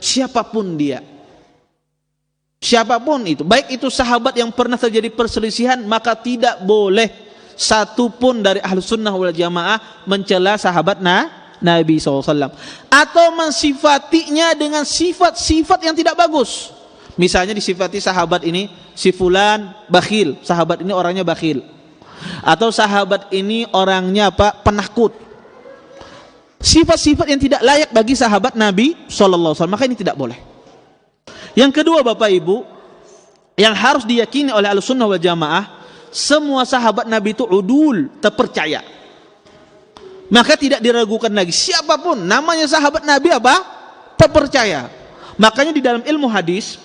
siapapun dia, siapapun itu, baik itu sahabat yang pernah terjadi perselisihan, maka tidak boleh satupun dari Ahlussunnah wal Jamaah mencela sahabat Nabi SAW, atau mensifatinya dengan sifat-sifat yang tidak bagus. Misalnya disifati sahabat ini, si fulan bakhil, sahabat ini orangnya bakhil, atau sahabat ini orangnya penakut. Sifat-sifat yang tidak layak bagi sahabat Nabi SAW, maka ini tidak boleh. Yang kedua Bapak Ibu, yang harus diyakini oleh Ahlussunnah wal Jamaah, semua sahabat Nabi itu udul, terpercaya. Maka tidak diragukan lagi, siapapun namanya sahabat Nabi terpercaya. Makanya di dalam ilmu hadis,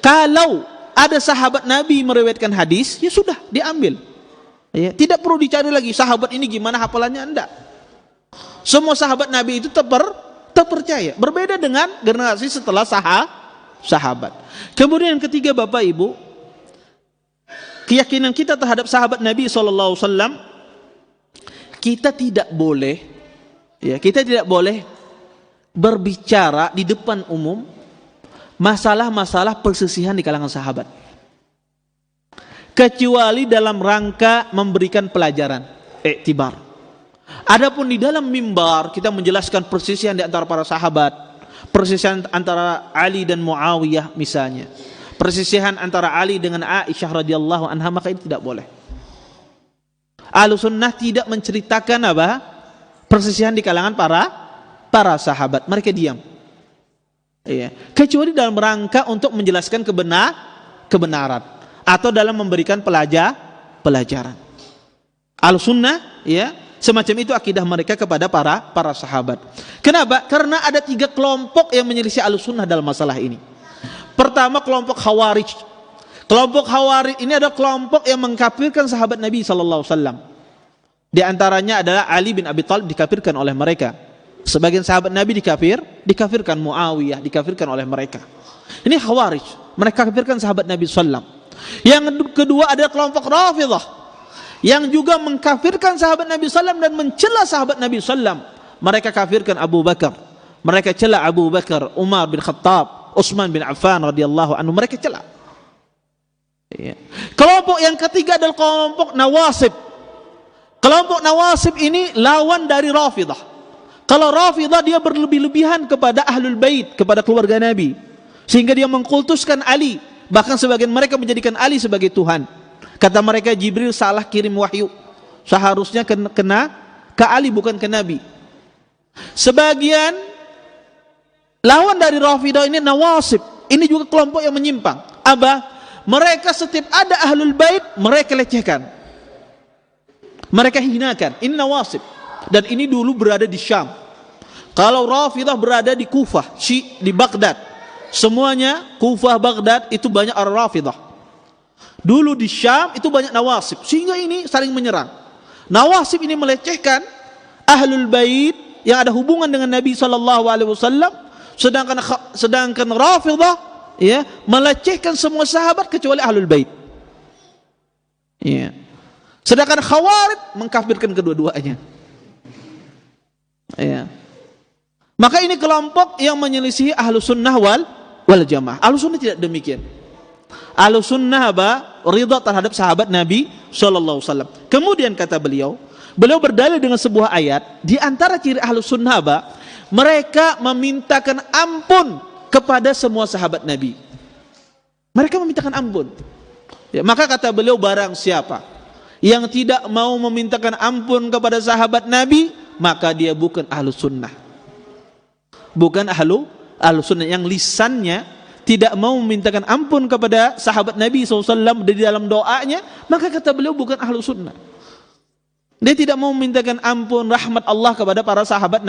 kalau ada sahabat Nabi meriwayatkan hadis, ya sudah diambil. Ya, tidak perlu dicari lagi sahabat ini gimana hafalannya, enggak. Semua sahabat Nabi itu terpercaya. Berbeda dengan generasi setelah sahabat. Kemudian yang ketiga Bapak Ibu, keyakinan kita terhadap sahabat Nabi SAW, kita tidak boleh berbicara di depan umum masalah-masalah perselisihan di kalangan sahabat, kecuali dalam rangka memberikan pelajaran, iktibar. Adapun di dalam mimbar kita menjelaskan perselisihan di antara para sahabat, perselisihan antara Ali dan Muawiyah misalnya, perselisihan antara Ali dengan Aisyah radhiyallahu anha, maka ini tidak boleh. Ahlussunnah tidak menceritakan perselisihan di kalangan para sahabat, mereka diam. Iya. Kecuali dalam rangka untuk menjelaskan kebenaran atau dalam memberikan pelajaran. Ahlussunnah ya, semacam itu akidah mereka kepada para sahabat. Kenapa? Karena ada 3 kelompok yang menyelisih Ahlussunnah dalam masalah ini. Pertama, kelompok Khawarij. Kelompok Khawarij ini adalah kelompok yang mengkafirkan sahabat Nabi SAW. Di antaranya adalah Ali bin Abi Thalib dikafirkan oleh mereka. Sebagian sahabat Nabi dikafirkan, Muawiyah dikafirkan oleh mereka. Ini Khawarij, mereka kafirkan sahabat Nabi SAW. Yang kedua ada kelompok Rafidhah yang juga mengkafirkan sahabat Nabi SAW dan mencela sahabat Nabi SAW. Mereka kafirkan Abu Bakar, mereka cela Abu Bakar, Umar bin Khattab, Utsman bin Affan radhiyallahu anhu, mereka cela. Ya. Kelompok yang ketiga adalah kelompok Nawasib. Kelompok Nawasib ini lawan dari Rafidhah. Kalau Rafidhah dia berlebih-lebihan kepada Ahlul Bait, kepada keluarga Nabi, sehingga dia mengkultuskan Ali, bahkan sebagian mereka menjadikan Ali sebagai Tuhan. Kata mereka Jibril salah kirim wahyu, seharusnya kena ke Ali bukan ke Nabi. Sebagian lawan dari Rafidhah ini Nawasib, ini juga kelompok yang menyimpang. Mereka setiap ada Ahlul Bait mereka lecehkan, mereka hinakan. Ini Nawasib. Dan ini dulu berada di Syam. Kalau Rafidhah berada di Kufah, di Baghdad, semuanya Kufah, Baghdad itu banyak orang Rafidhah. Dulu di Syam itu banyak Nawasib, sehingga ini saling menyerang. Nawasib ini melecehkan Ahlul Bait yang ada hubungan dengan Nabi SAW, sedangkan Rafidhah ya melecehkan semua sahabat kecuali Ahlul Bait. Ya. Sedangkan Khawarij mengkafirkan kedua-duanya. Ya. Maka ini kelompok yang menyelisihi Ahlussunnah wal Jamaah. Ahlussunnah tidak demikian. Ahlussunnah ridha terhadap sahabat Nabi SAW. Kemudian kata beliau berdalil dengan sebuah ayat. Di antara ciri Ahlussunnah mereka memintakan ampun kepada semua sahabat Nabi. Mereka memintakan ampun. Ya, maka kata beliau barang siapa yang tidak mau memintakan ampun kepada sahabat Nabi, maka dia bukan Ahlussunnah. Bukan Ahlussunnah yang lisannya tidak mau memintakan ampun kepada sahabat Nabi SAW di dalam doanya, maka kata beliau bukan Ahlussunnah. Dia tidak mau memintakan ampun rahmat Allah kepada para sahabat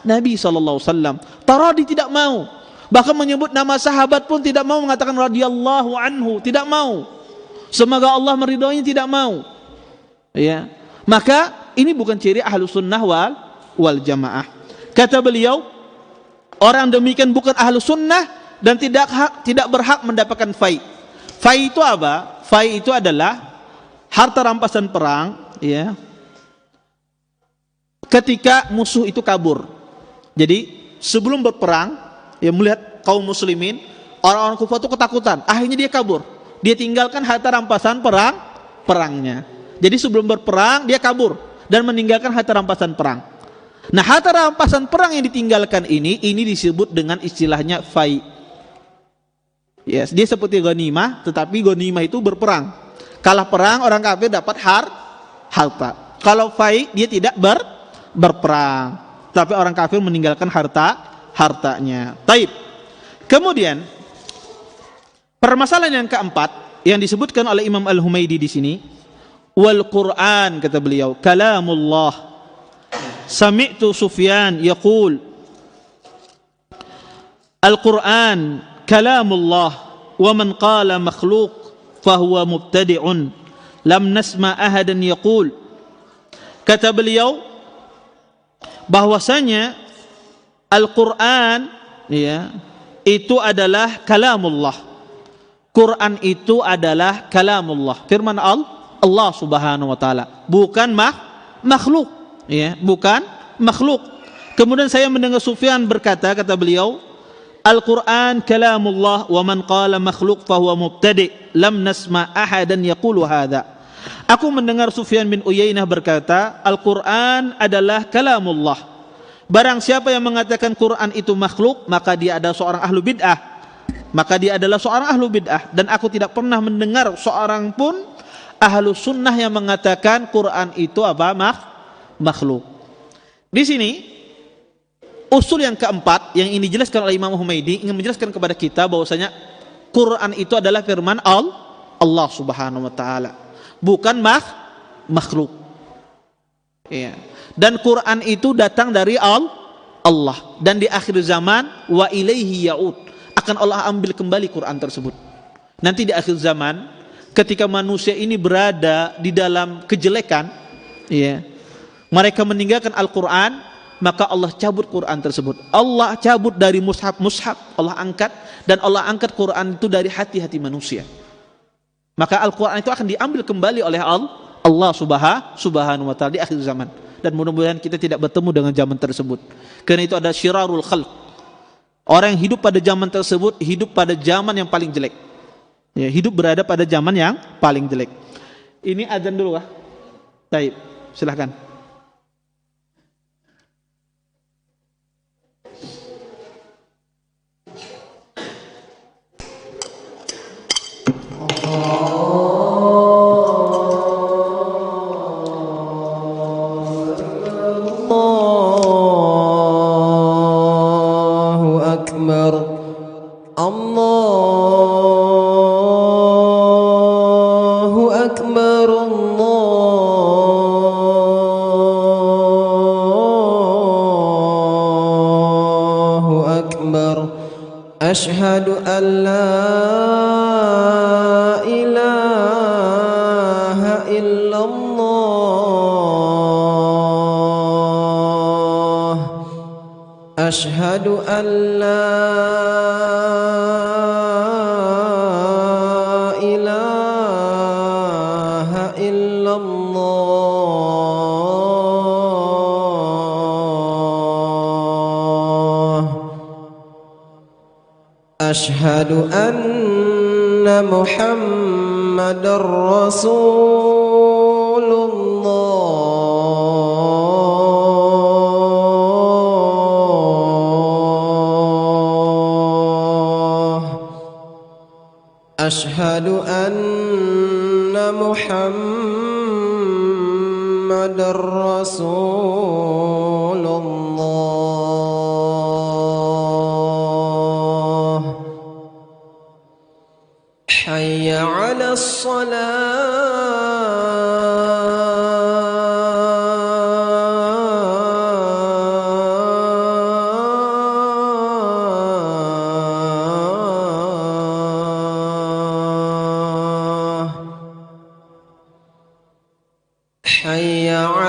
Nabi SAW. Taradi tidak mau. Bahkan menyebut nama sahabat pun tidak mau, mengatakan radhiyallahu anhu, tidak mau. Semoga Allah meridhoinya, tidak mau. Ya. Maka ini bukan ciri ahlu sunnah wal jamaah. Kata beliau, orang demikian bukan ahlu sunnah dan tidak berhak mendapatkan fai. Fai itu apa? Fai itu adalah harta rampasan perang, ya, ketika musuh itu kabur. Jadi sebelum berperang, ya, melihat kaum muslimin, orang-orang kufar itu ketakutan, akhirnya dia kabur. Dia tinggalkan harta rampasan perangnya. Jadi sebelum berperang dia kabur dan meninggalkan harta rampasan perang. Nah, harta rampasan perang yang ditinggalkan ini disebut dengan istilahnya fai. Yes, dia seperti ghanimah, tetapi ghanimah itu berperang. Kalah perang orang kafir dapat harta. Kalau fai dia tidak berperang, tapi orang kafir meninggalkan hartanya. Taib. Kemudian permasalahan yang keempat yang disebutkan oleh Imam Al-Humaidi di sini, wal Quran, kata beliau, kalamullah. Sami'tu Sufyan yaqul, Al-Quran kalamullah wa man qala makhluq fahuwa mubtadi'un lam nasma ahadan yaqul. Kata beliau bahwasanya Al-Quran, ya, itu adalah kalamullah. Quran itu adalah kalamullah, firman Allah Subhanahu wa taala, bukan makhluk, ya, bukan makhluk. Kemudian saya mendengar Sufyan berkata, kata beliau, Al-Quran kalamullah wa man qala makhluk fahuwa mubtadi' lam nasma ahadan yaqulu hadha. Aku mendengar Sufyan bin Uyainah berkata, Al-Quran adalah kalamullah. Barang siapa yang mengatakan Quran itu makhluk, maka dia adalah seorang ahlu bid'ah. Dan aku tidak pernah mendengar seorang pun ahlu sunnah yang mengatakan Quran itu apa? Makhluk. Di sini usul yang keempat yang ini dijelaskan oleh Imam Humaidi ingin menjelaskan kepada kita bahwasanya Quran itu adalah firman Allah Subhanahu wa taala, bukan makhluk. Ya. Dan Quran itu datang dari Allah, dan di akhir zaman wa ilaihi ya'ud, akan Allah ambil kembali Quran tersebut. Nanti di akhir zaman ketika manusia ini berada di dalam kejelekan, ya, mereka meninggalkan Al-Quran, maka Allah cabut Quran tersebut. Allah cabut dari mushaf, Allah angkat, dan Allah angkat Quran itu dari hati-hati manusia. Maka Al-Quran itu akan diambil kembali oleh Allah Subhanahu wa ta'ala di akhir zaman. Dan mudah-mudahan kita tidak bertemu dengan zaman tersebut. Karena itu ada syirarul khalq. Orang yang hidup pada zaman tersebut hidup pada zaman yang paling jelek. Ya, hidup berada pada zaman yang paling jelek. Ini azan dulu kah? Baik, silahkan. أشهد أن لا إله إلا الله أشهد أن لا إله إلا الله أشهد أن محمدًا رسول الله أشهد أن محمدًا رسول الله حي على الصلاة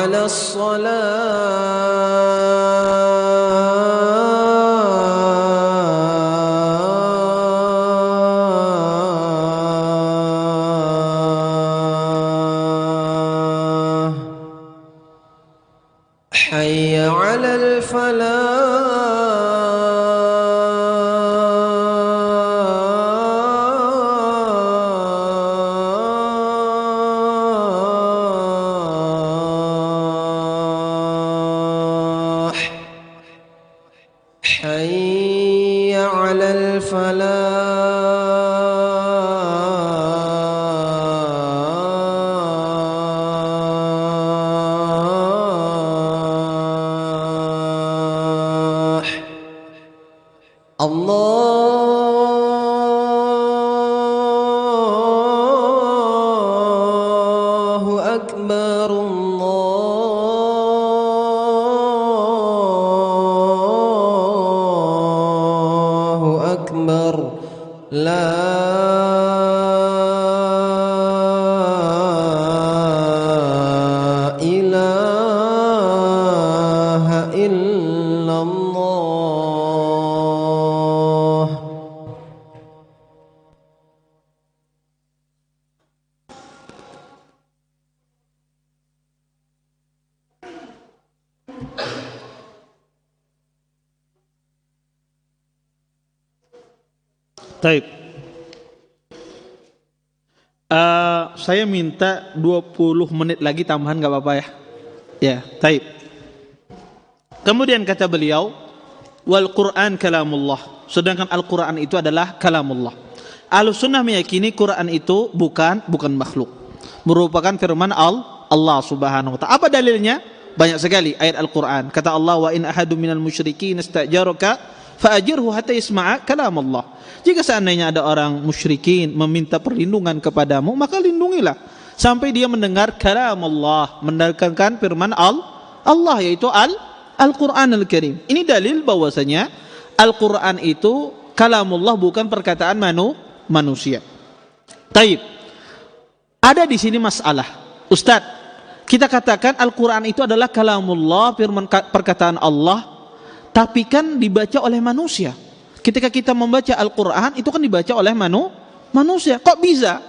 على الصلاة حي على الفلاح حي على الفلاح الله أكبر الله أكبر لا إله إلا الله. Taib. Saya minta 20 menit lagi tambahan, gak apa-apa ya? Ya, taib. Kemudian kata beliau, wal Quran kalamullah. Sedangkan Al-Quran itu adalah kalamullah. Ahlussunnah meyakini Quran itu bukan makhluk, merupakan firman Allah Subhanahu wa ta'ala. Apa dalilnya? Banyak sekali ayat Al-Quran. Kata Allah, wa in ahadum minal musyrikin istajaraka fa'ajirhu hatta yasma'a kalamullah. Jika seandainya ada orang musyrikin meminta perlindungan kepadamu, maka lindungilah sampai dia mendengar kalam Allah, mendengarkan firman Allah, yaitu Al-Quran Al-Karim. Ini dalil bahwasanya Al-Quran itu kalamullah, bukan perkataan manusia. Taib. Ada di sini masalah, Ustaz. Kita katakan Al-Quran itu adalah kalamullah, firman perkataan Allah, tapi kan dibaca oleh manusia. Ketika kita membaca Al-Quran, itu kan dibaca oleh manusia. Kok bisa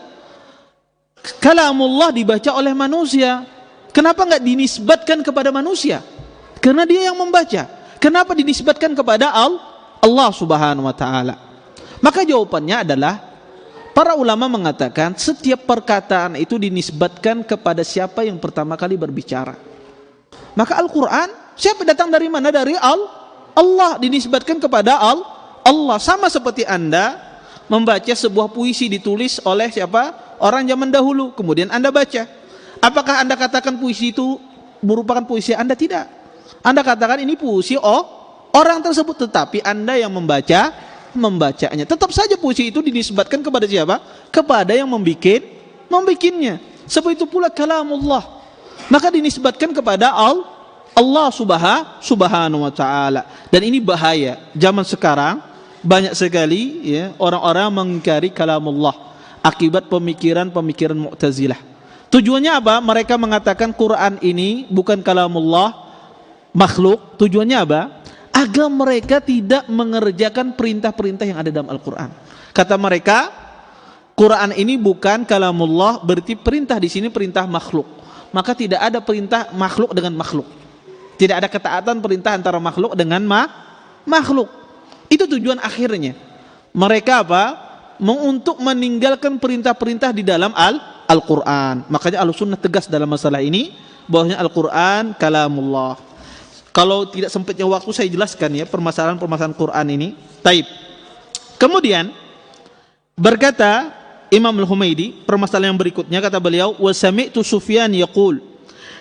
kalamullah dibaca oleh manusia? Kenapa enggak dinisbatkan kepada manusia? Karena dia yang membaca. Kenapa dinisbatkan kepada Allah Subhanahu wa ta'ala? Maka jawabannya adalah, para ulama mengatakan setiap perkataan itu dinisbatkan kepada siapa yang pertama kali berbicara. Maka Al-Quran, siapa datang dari mana? Dari Allah, dinisbatkan kepada Allah. Sama seperti Anda membaca sebuah puisi ditulis oleh siapa? Orang zaman dahulu, kemudian Anda baca. Apakah Anda katakan puisi itu merupakan puisi Anda? Tidak. Anda katakan ini puisi orang tersebut, tetapi Anda yang membacanya. Tetap saja puisi itu dinisbatkan kepada siapa? Kepada yang membikinnya. Sebab itu pula kalamullah, maka dinisbatkan kepada Allah Subhanahu wa ta'ala. Dan ini bahaya. Zaman sekarang banyak sekali ya orang-orang mengingkari kalamullah akibat pemikiran Mu'tazilah. Tujuannya apa? Mereka mengatakan Quran ini bukan kalamullah, makhluk. Tujuannya apa? Agar mereka tidak mengerjakan perintah-perintah yang ada dalam Al-Quran. Kata mereka, Quran ini bukan kalamullah, berarti perintah di sini perintah makhluk. Maka tidak ada perintah makhluk dengan makhluk. Tidak ada ketaatan perintah antara makhluk dengan makhluk. Itu tujuan akhirnya. Mereka apa? Untuk meninggalkan perintah-perintah di dalam Al-Quran. Makanya Ahlussunnah tegas dalam masalah ini, bahwasanya Al-Quran kalamullah. Kalau tidak sempatnya waktu, saya jelaskan ya permasalahan Quran ini. Taib. Kemudian berkata Imam Al-Humaidi, permasalahan yang berikutnya, kata beliau, wa sami'tu Sufyan yaqul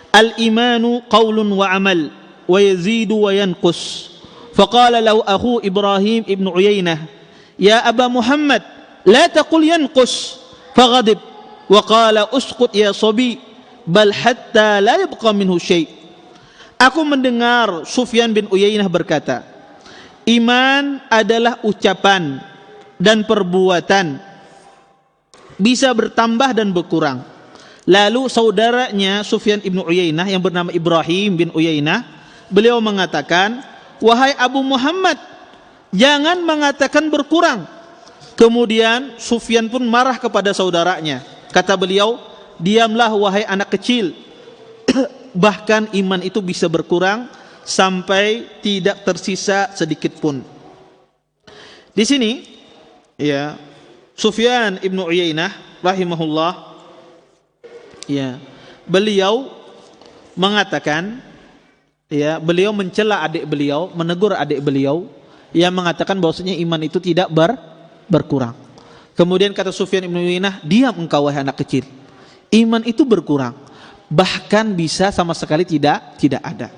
al-imanu qaulun wa amal wa yazidu wa yanqus. Faqala lahu akhu Ibrahim ibn Uyainah, ya Aba Muhammad, la taqul yanqus. Faghadib wa qala usqut ya sabi, bal hatta la yabqa minhu syai'. Aku mendengar Sufyan bin Uyainah berkata, iman adalah ucapan dan perbuatan, bisa bertambah dan berkurang. Lalu saudaranya Sufyan ibnu Uyainah yang bernama Ibrahim bin Uyainah, beliau mengatakan, wahai Abu Muhammad, jangan mengatakan berkurang. Kemudian Sufyan pun marah kepada saudaranya. Kata beliau, diamlah wahai anak kecil. Bahkan iman itu bisa berkurang sampai tidak tersisa sedikit pun. Di sini ya, Sufyan ibnu Uyainah rahimahullah, ya, beliau mengatakan, ya, beliau mencela adik beliau, menegur adik beliau yang mengatakan bahwasanya iman itu tidak berkurang. Kemudian kata Sufyan ibnu Uyainah, diam engkau wahai anak kecil, iman itu berkurang, bahkan bisa sama sekali tidak ada.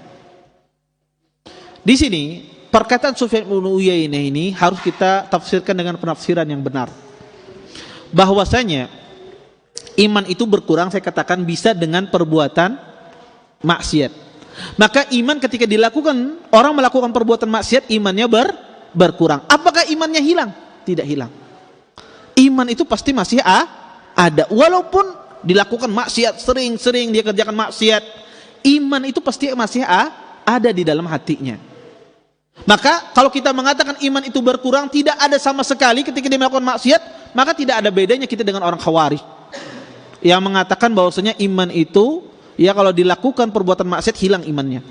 Di sini perkataan Sufyan ibnu Uyainah ini harus kita tafsirkan dengan penafsiran yang benar. Bahwasanya iman itu berkurang, saya katakan bisa dengan perbuatan maksiat. Maka iman ketika dilakukan, orang melakukan perbuatan maksiat, imannya berkurang. Apakah imannya hilang? Tidak hilang. Iman itu pasti masih ada. Walaupun dilakukan maksiat, sering-sering dia kerjakan maksiat, iman itu pasti masih ada di dalam hatinya. Maka kalau kita mengatakan iman itu berkurang, tidak ada sama sekali ketika dia melakukan maksiat, maka tidak ada bedanya kita dengan orang Khawarij yang mengatakan bahwasanya iman itu, ya, kalau dilakukan perbuatan maksiat hilang imannya.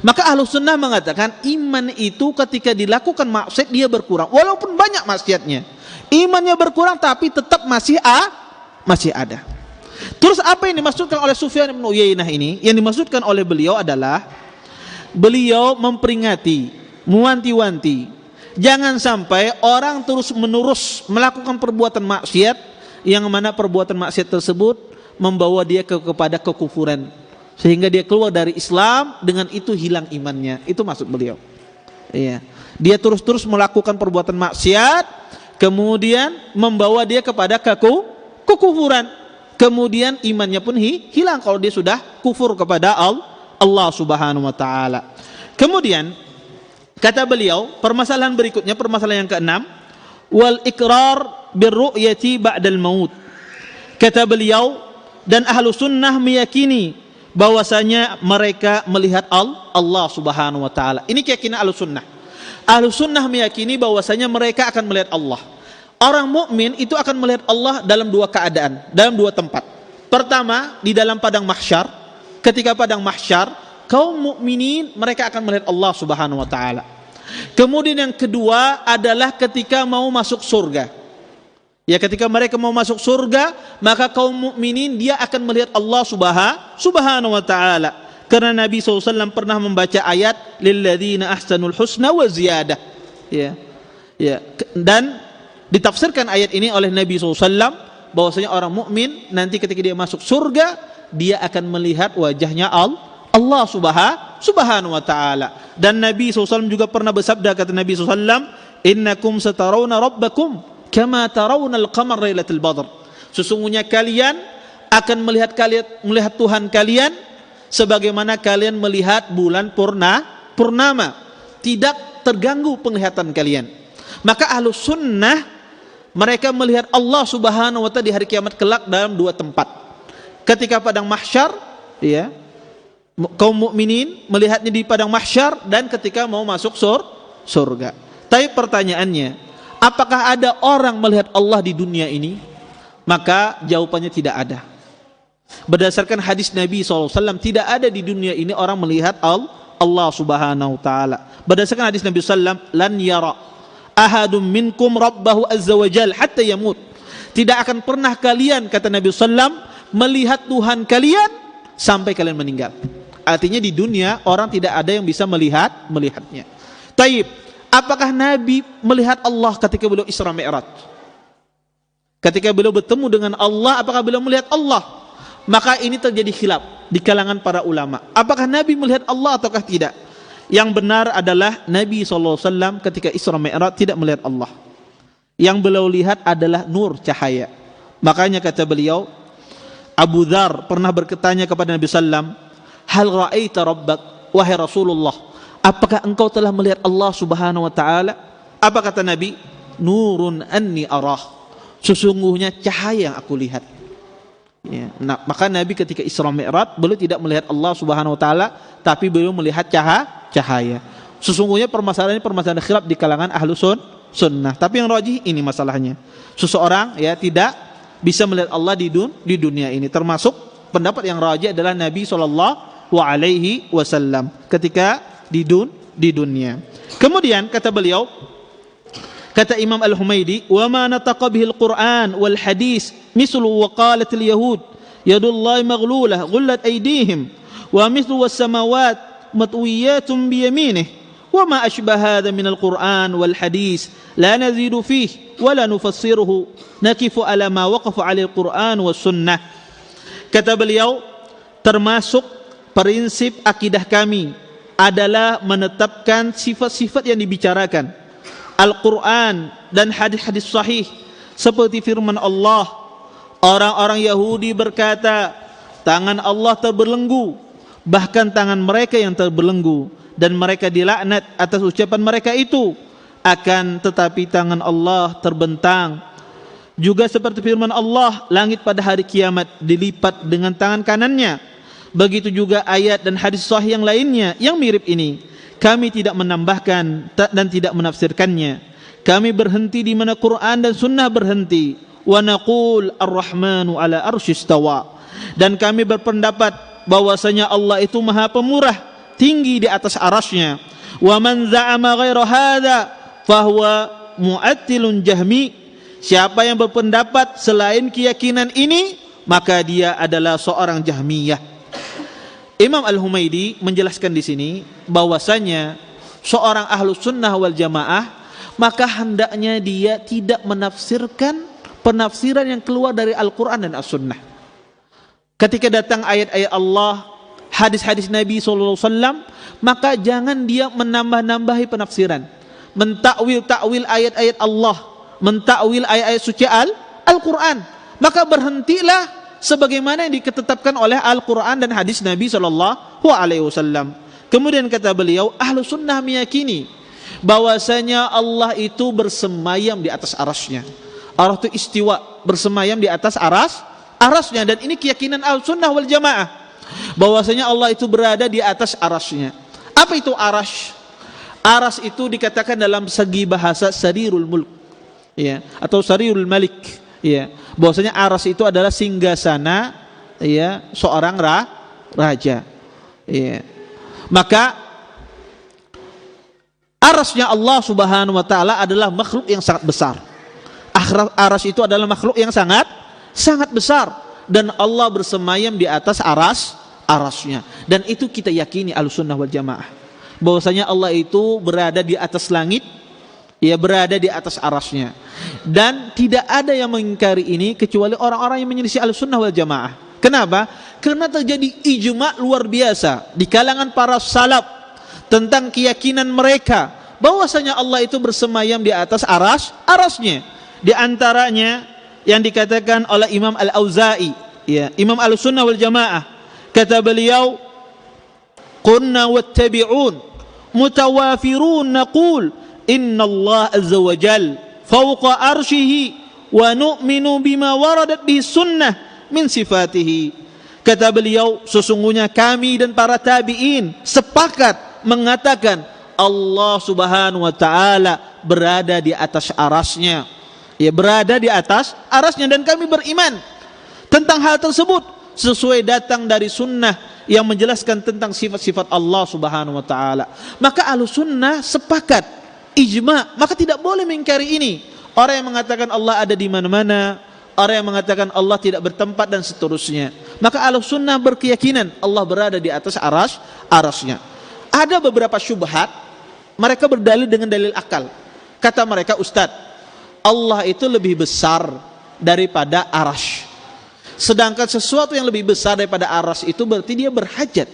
Maka Ahlus Sunnah mengatakan iman itu ketika dilakukan maksiat dia berkurang, walaupun banyak maksiatnya, imannya berkurang tapi tetap masih ada. Terus apa yang dimaksudkan oleh Sufyan bin Uyainah ini? Yang dimaksudkan oleh beliau adalah beliau memperingati, mewanti-wanti, jangan sampai orang terus-menerus melakukan perbuatan maksiat yang mana perbuatan maksiat tersebut membawa dia kepada kekufuran, sehingga dia keluar dari Islam, dengan itu hilang imannya. Itu maksud beliau. Iya. Dia terus-terus melakukan perbuatan maksiat, kemudian membawa dia kepada kekufuran, kemudian imannya pun hilang kalau dia sudah kufur kepada Allah Subhanahu wa taala. Kemudian kata beliau, permasalahan berikutnya, permasalahan yang keenam, wal ikrar birru'yati ba'dal maut. Kata beliau, dan ahlu sunnah meyakini bahwasanya mereka melihat Allah Subhanahu wa taala. Ini keyakinan ahlu sunnah. Ahlu sunnah meyakini bahwasanya mereka akan melihat Allah. Orang mukmin itu akan melihat Allah dalam dua keadaan, dalam dua tempat. Pertama, di dalam padang mahsyar. Ketika padang mahsyar, kaum mukminin mereka akan melihat Allah Subhanahu wa taala. Kemudian yang kedua adalah ketika mau masuk surga. Ya, ketika mereka mau masuk surga, maka kaum mukminin dia akan melihat Allah Subhanahu wa taala. Karena Nabi SAW pernah membaca ayat lilladzina ahsanul husna wa ziyadah. Ya. Ya, dan ditafsirkan ayat ini oleh Nabi SAW bahwasanya orang mukmin nanti ketika dia masuk surga, dia akan melihat wajahnya Allah Subhanahu wa taala. Dan Nabi SAW juga pernah bersabda, kata Nabi SAW, innakum satarawna rabbakum kama tarawnal qamar lailatul badr. Sesungguhnya kalian akan melihat Tuhan kalian sebagaimana kalian melihat bulan purnama, tidak terganggu penglihatan kalian. Maka Ahlus Sunnah mereka melihat Allah Subhanahu wa taala di hari kiamat kelak dalam dua tempat. Ketika padang mahsyar, ya, kaum mukminin melihatnya di padang mahsyar, dan ketika mau masuk surga. Tapi pertanyaannya, apakah ada orang melihat Allah di dunia ini? Maka jawabannya tidak ada. Berdasarkan hadis Nabi SAW, tidak ada di dunia ini orang melihat Allah Subhanahu wa taala. Berdasarkan hadis Nabi SAW, lan yara ahadum minkum rabbahu azza wa jal hatta yamut. Tidak akan pernah kalian, kata Nabi SAW, melihat Tuhan kalian sampai kalian meninggal. Artinya di dunia orang tidak ada yang bisa melihatnya. Taib, apakah Nabi melihat Allah ketika beliau Isra Mi'raj? Ketika beliau bertemu dengan Allah, apakah beliau melihat Allah? Maka ini terjadi khilaf di kalangan para ulama. Apakah Nabi melihat Allah ataukah tidak? Yang benar adalah Nabi SAW ketika Isra Mi'raj tidak melihat Allah. Yang beliau lihat adalah nur, cahaya. Makanya kata beliau, Abu Dzar pernah bertanya kepada Nabi SAW, hal ra'aita rabbak, wahai Rasulullah, apakah engkau telah melihat Allah Subhanahu wa taala? Apa kata Nabi? Nurun anni arah, sesungguhnya cahaya yang aku lihat. Ya. Nah, maka Nabi ketika Isra Mi'raj beliau tidak melihat Allah Subhanahu wa taala, tapi beliau melihat cahaya. Sesungguhnya permasalahan ini permasalahan khilaf di kalangan ahlu sunnah. Tapi yang rajih ini masalahnya. Seseorang ya tidak bisa melihat Allah di dunia ini. Termasuk pendapat yang rajih adalah Nabi sallallahu alaihi wasallam ketika di dunia. Kemudian kata beliau, kata Imam Al-Humaidi, "Wa ma nataqa bihil Qur'an wal hadis mislu wa qalat al-yahud yadullahi maghlulah ghullat aydihim wa mislu was-samawat matwiyatun bi yaminih wa ma ashbah hadha min al-Qur'an wal hadis la nazidu fihi wa la nufassiruhu nakifu ala ma waqafa 'ala al-Qur'an was sunnah." Kata beliau, termasuk prinsip akidah kami adalah menetapkan sifat-sifat yang dibicarakan Al-Quran dan hadis-hadis sahih seperti firman Allah. Orang-orang Yahudi berkata, tangan Allah terbelenggu, bahkan tangan mereka yang terbelenggu, dan mereka dilaknat atas ucapan mereka itu. Akan tetapi tangan Allah terbentang. Juga seperti firman Allah, langit pada hari kiamat dilipat dengan tangan kanannya. Begitu juga ayat dan hadis sahih yang lainnya yang mirip ini. Kami tidak menambahkan dan tidak menafsirkannya. Kami berhenti di mana Quran dan Sunnah berhenti. Wa naqul ar-Rahmanu ala arsyistawa. Dan kami berpendapat bahwasanya Allah itu Maha Pemurah, tinggi di atas arasy-Nya. Wa man za'ama ghaira hadza fahuwa mu'attilun jahmi. Siapa yang berpendapat selain keyakinan ini, maka dia adalah seorang Jahmiyah. Imam Al-Humaidi menjelaskan di sini bahwasanya seorang ahlu sunnah wal jamaah maka hendaknya dia tidak menafsirkan penafsiran yang keluar dari Al-Quran dan As-Sunnah. Ketika datang ayat-ayat Allah, hadis-hadis Nabi SAW, maka jangan dia menambah-nambahi penafsiran, mentakwil-takwil ayat-ayat Allah, mentakwil ayat-ayat suci Al-Quran. Maka berhentilah sebagaimana yang ditetapkan oleh Al-Quran dan hadis Nabi SAW. Kemudian kata beliau, ahlu sunnah meyakini bahwasanya Allah itu bersemayam di atas arasy-Nya. Allah itu istiwa, bersemayam di atas arasy-Nya, dan ini keyakinan ahlu sunnah wal jamaah, bahwasanya Allah itu berada di atas arasy-Nya. Apa itu arasy? Arasy itu dikatakan dalam segi bahasa sarirul mulk, ya, atau sarirul malik, ya, bahwasanya arasy itu adalah singgasana, ya, seorang raja, ya. Maka arasy-Nya Allah Subhanahu wa taala adalah makhluk yang sangat besar. Arasy itu adalah makhluk yang sangat besar, dan Allah bersemayam di atas arasy-Nya. Dan itu kita yakini Ahlussunnah wal Jamaah, bahwasanya Allah itu berada di atas langit, ia berada di atas arasy-Nya. Dan tidak ada yang mengingkari ini kecuali orang-orang yang menyelisih Ahlussunnah wal Jamaah. Kenapa? Karena terjadi ijma' luar biasa di kalangan para salaf tentang keyakinan mereka bahwasanya Allah itu bersemayam di atas arasy-Nya. Di antaranya yang dikatakan oleh Imam Al-Auza'i, ya, Imam Ahlussunnah wal Jamaah, kata beliau, "Qulna wattabi'un mutawafirun naqul inna Allah azza wa jal fawqa arshihi wa nu'minu bima waradat bihi sunnah min sifatihi." Kata beliau, sesungguhnya kami dan para tabi'in sepakat mengatakan Allah Subhanahu wa taala berada di atas arasy-Nya. Ya, berada di atas arasy-Nya, dan kami beriman tentang hal tersebut sesuai datang dari sunnah yang menjelaskan tentang sifat-sifat Allah Subhanahu wa taala. Maka Ahlussunnah sepakat, ijma', maka tidak boleh mengingkari ini. Orang yang mengatakan Allah ada di mana-mana, orang yang mengatakan Allah tidak bertempat, dan seterusnya. Maka Ahlussunnah berkeyakinan Allah berada di atas arasy-Nya. Ada beberapa syubhat, mereka berdalil dengan dalil akal. Kata mereka, Ustadz, Allah itu lebih besar daripada arasy. Sedangkan sesuatu yang lebih besar daripada arasy itu berarti dia berhajat.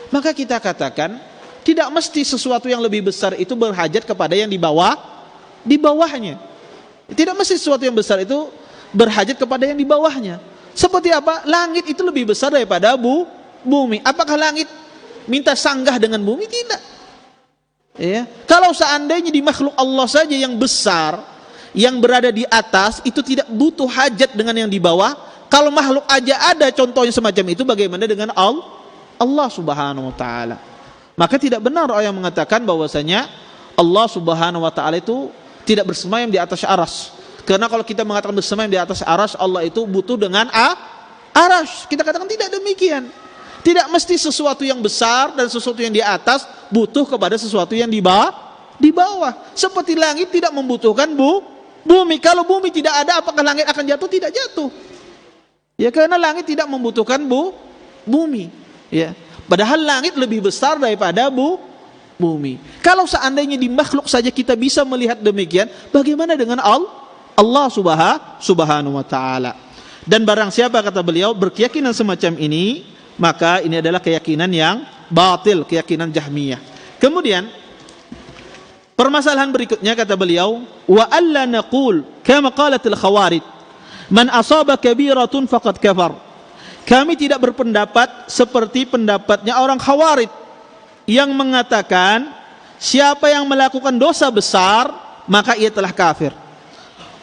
Maka kita katakan, tidak mesti sesuatu yang lebih besar itu berhajat kepada yang di bawahnya. Tidak mesti sesuatu yang besar itu berhajat kepada yang di bawahnya. Seperti apa? Langit itu lebih besar daripada bumi. Apakah langit minta sanggah dengan bumi? Tidak. Ya. Kalau seandainya di makhluk Allah saja yang besar, yang berada di atas, itu tidak butuh hajat dengan yang di Kalau makhluk aja ada contohnya semacam itu, bagaimana dengan Allah Subhanahu wa taala? Maka tidak benar orang yang mengatakan bahwasanya Allah Subhanahu wa taala itu tidak bersemayam di atas aras. Karena kalau kita mengatakan bersemayam di atas aras, Allah itu butuh dengan aras. Kita katakan tidak demikian. Tidak mesti sesuatu yang besar dan sesuatu yang di atas butuh kepada sesuatu yang di bawah. Seperti langit tidak membutuhkan bumi. Kalau bumi tidak ada, apakah langit akan jatuh? Tidak jatuh. Ya, karena langit tidak membutuhkan bumi. Ya. Padahal langit lebih besar daripada bumi. Kalau seandainya di makhluk saja kita bisa melihat demikian, bagaimana dengan Allah Subhanahu wa taala? Dan barang siapa, kata beliau, berkeyakinan semacam ini, maka ini adalah keyakinan yang batil, keyakinan Jahmiyah. Kemudian permasalahan berikutnya, kata beliau, wa alla naqul kama qalatil khawarij man asaba kabiratun faqad kafar. Kami tidak berpendapat seperti pendapatnya orang Khawarij yang mengatakan siapa yang melakukan dosa besar maka ia telah kafir.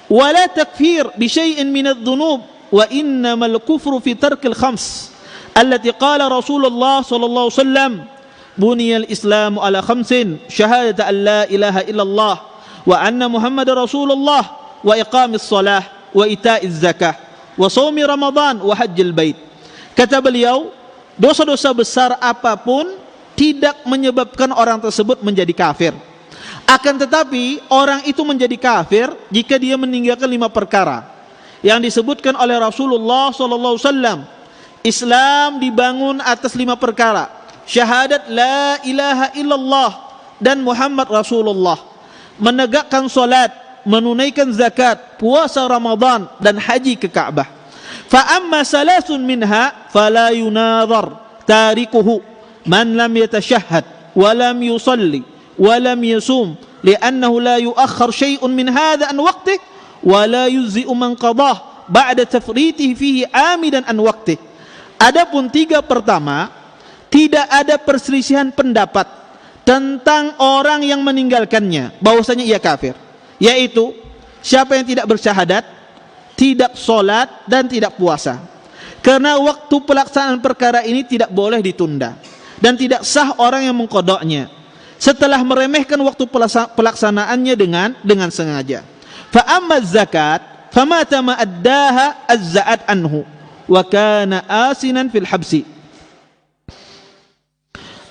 Wala takfir bi syai'in min adh-dhunub wa innamal kufru fi tarkil khams allati qala Rasulullah sallallahu alaihi wasallam buniyal islamu ala khamsin syahadatu an la ilaha illallah wa anna muhammadar rasulullah wa iqamis shalah wa ita'iz zakah wa shaumi ramadan wa hajjil bait. Kata beliau, dosa-dosa besar apapun tidak menyebabkan orang tersebut menjadi kafir. Akan tetapi orang itu menjadi kafir jika dia meninggalkan 5 perkara yang disebutkan oleh Rasulullah SAW. Islam dibangun atas 5 perkara: syahadat la ilaha illallah dan Muhammad Rasulullah, menegakkan salat, menunaikan zakat, puasa Ramadan dan haji ke Ka'bah. Fa amma salasun minha fala yunadhar tarikuhu man lam yatashahhad wa lam yusalli wa lam yasum li'annahu la yu'akhkhar shay'un min hadha an waqtih wa la yujzi'u man qadah ba'da tafritihi fihi amidan an waqtih. Adapun 3 pertama, tidak ada perselisihan pendapat tentang orang yang meninggalkannya bahwasanya ia kafir, yaitu siapa yang tidak bersyahadat, tidak sholat dan tidak puasa. Karena waktu pelaksanaan perkara ini tidak boleh ditunda dan tidak sah orang yang mengkodoknya setelah meremehkan waktu pelaksanaannya dengan sengaja. Fa amma zakat fama tama addaha azza'at anhu wa kana asinan fil habsi.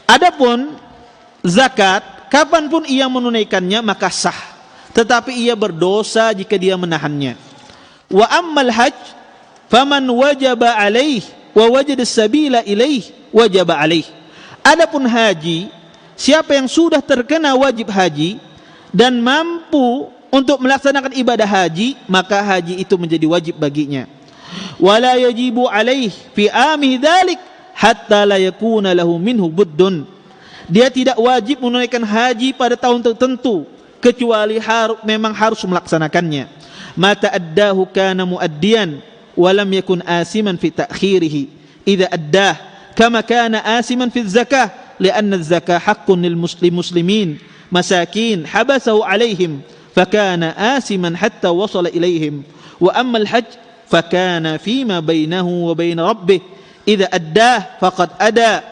Adapun zakat, kapanpun ia menunaikannya maka sah, tetapi ia berdosa jika dia menahannya. Wa ammal hajj faman wajaba alaih wa wajada sabila ilaih wajaba alaih. Adapun haji, siapa yang sudah terkena wajib haji dan mampu untuk melaksanakan ibadah haji, maka haji itu menjadi wajib baginya. Wala yajibu alaih fi amih dzalik hatta la yakuna lahu minhu buddun. Dia tidak wajib menunaikan haji pada tahun tertentu kecuali memang harus melaksanakannya. Mata addahu kana muaddiyan wa lam yakun asiman fi ta'khirihi idza addah kama kana asiman fi zakah lianna az-zakah haqqun lil muslimin masakin habasahu alaihim fakana asiman hatta wasala ilaihim wa amma al-hajj fakana fima bainahu wa bain rabbih idza addah faqad ada.